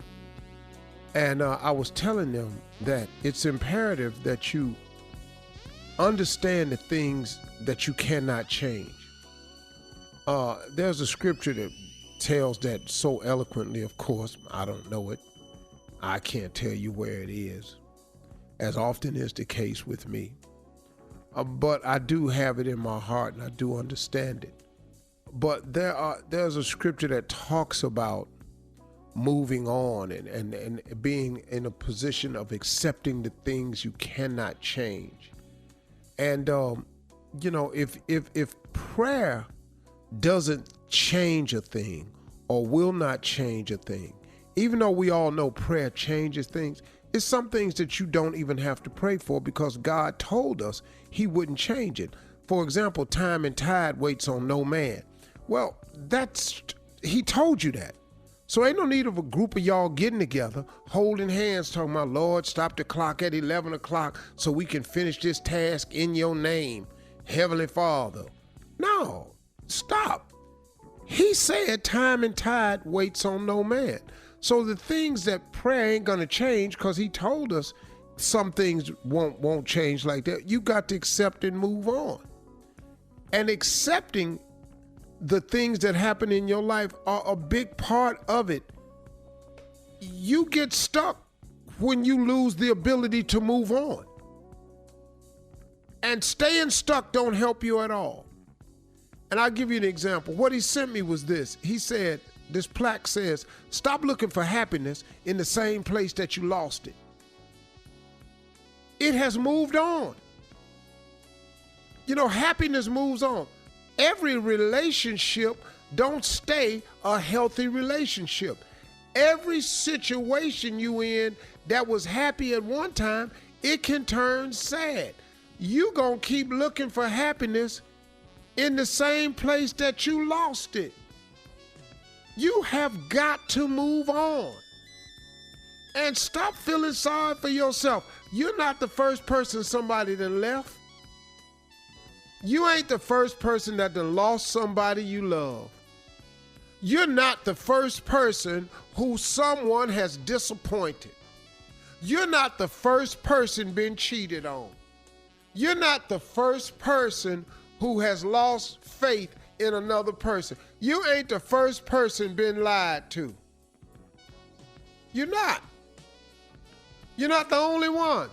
and I was telling them that it's imperative that you understand the things that you cannot change. There's a scripture that tells that so eloquently, of course. I don't know it. I can't tell you where it is, as often is the case with me. But I do have it in my heart, and I do understand it. But there's a scripture that talks about moving on and being in a position of accepting the things you cannot change. And if prayer doesn't change a thing or will not change a thing, even though we all know prayer changes things, it's some things that you don't even have to pray for because God told us he wouldn't change it. For example, time and tide waits on no man. Well, he told you that. So ain't no need of a group of y'all getting together, holding hands, talking about, Lord, stop the clock at 11 o'clock so we can finish this task in your name, Heavenly Father. No, stop. He said time and tide waits on no man. So the things that prayer ain't gonna change, because he told us some things won't change like that. You got to accept and move on. And accepting the things that happen in your life are a big part of it. You get stuck when you lose the ability to move on. And staying stuck don't help you at all. And I'll give you an example. What he sent me was this. He said, this plaque says, stop looking for happiness in the same place that you lost it. It has moved on. Happiness moves on. Every relationship don't stay a healthy relationship. Every situation you in that was happy at one time, it can turn sad. You gonna keep looking for happiness in the same place that you lost it. You have got to move on. And stop feeling sorry for yourself. You're not the first person somebody that left. You ain't the first person that done lost somebody you love. You're not the first person who someone has disappointed. You're not the first person been cheated on. You're not the first person who has lost faith in another person. You ain't the first person been lied to. You're not. You're not the only one.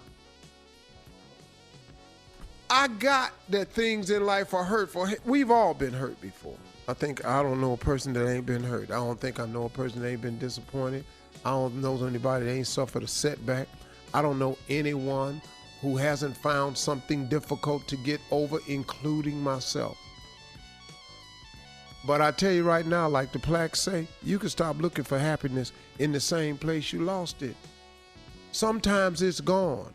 I got that things in life are hurtful. We've all been hurt before. I don't know a person that ain't been hurt. I don't think I know a person that ain't been disappointed. I don't know anybody that ain't suffered a setback. I don't know anyone who hasn't found something difficult to get over, including myself. But I tell you right now, like the plaque say, you can stop looking for happiness in the same place you lost it. Sometimes it's gone.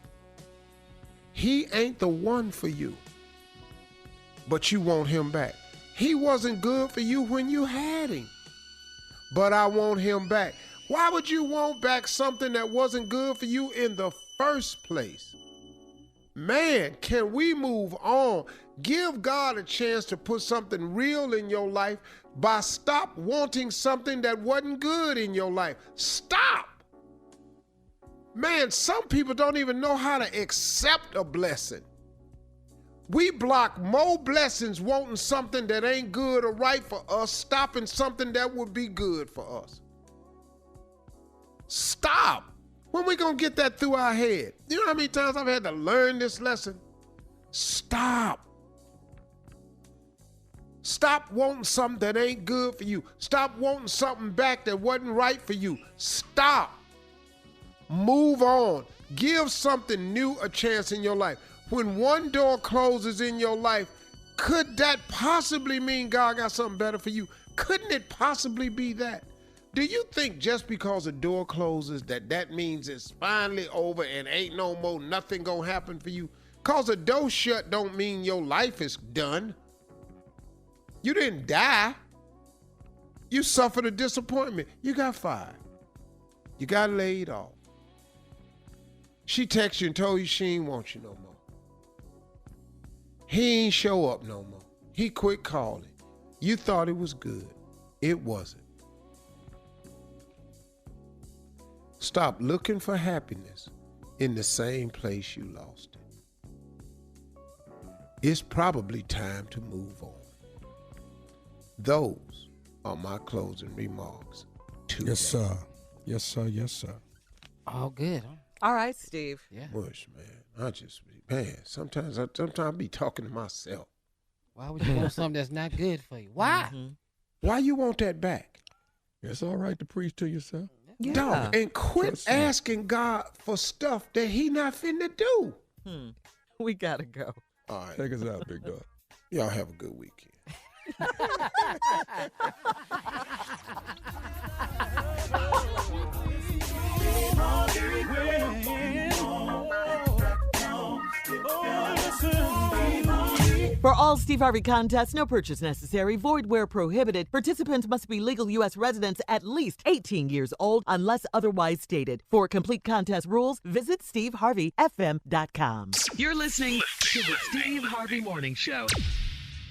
He ain't the one for you, but you want him back. He wasn't good for you when you had him, but I want him back. Why would you want back something that wasn't good for you in the first place? Man, can we move on? Give God a chance to put something real in your life by stop wanting something that wasn't good in your life. Stop. Man, some people don't even know how to accept a blessing. We block more blessings wanting something that ain't good or right for us, stopping something that would be good for us. Stop. When we gonna get that through our head? You know how many times I've had to learn this lesson? Stop. Stop wanting something that ain't good for you. Stop wanting something back that wasn't right for you. Stop. Move on. Give something new a chance in your life. When one door closes in your life, could that possibly mean God got something better for you? Couldn't it possibly be that? Do you think just because a door closes that means it's finally over and ain't no more nothing gonna happen for you? Cause a door shut don't mean your life is done. You didn't die. You suffered a disappointment. You got fired. You got laid off. She texted you and told you she ain't want you no more. He ain't show up no more. He quit calling. You thought it was good. It wasn't. Stop looking for happiness in the same place you lost it. It's probably time to move on. Those are my closing remarks today. Yes, sir. Yes, sir. Yes, sir. All good, huh? All right, Steve. Yeah. Mush, man. Sometimes I be talking to myself. Why would you want something that's not good for you? Why? Mm-hmm. Why you want that back? It's all right to preach to yourself. Yeah. Dog, and quit asking God for stuff that he not finna do. We gotta go. All right. Take us out, big dog. Y'all have a good weekend. For all Steve Harvey contests, no purchase necessary, void where prohibited. Participants must be legal U.S. residents at least 18 years old unless otherwise stated. For complete contest rules, visit SteveHarveyFM.com. You're listening to the Steve Harvey Morning Show.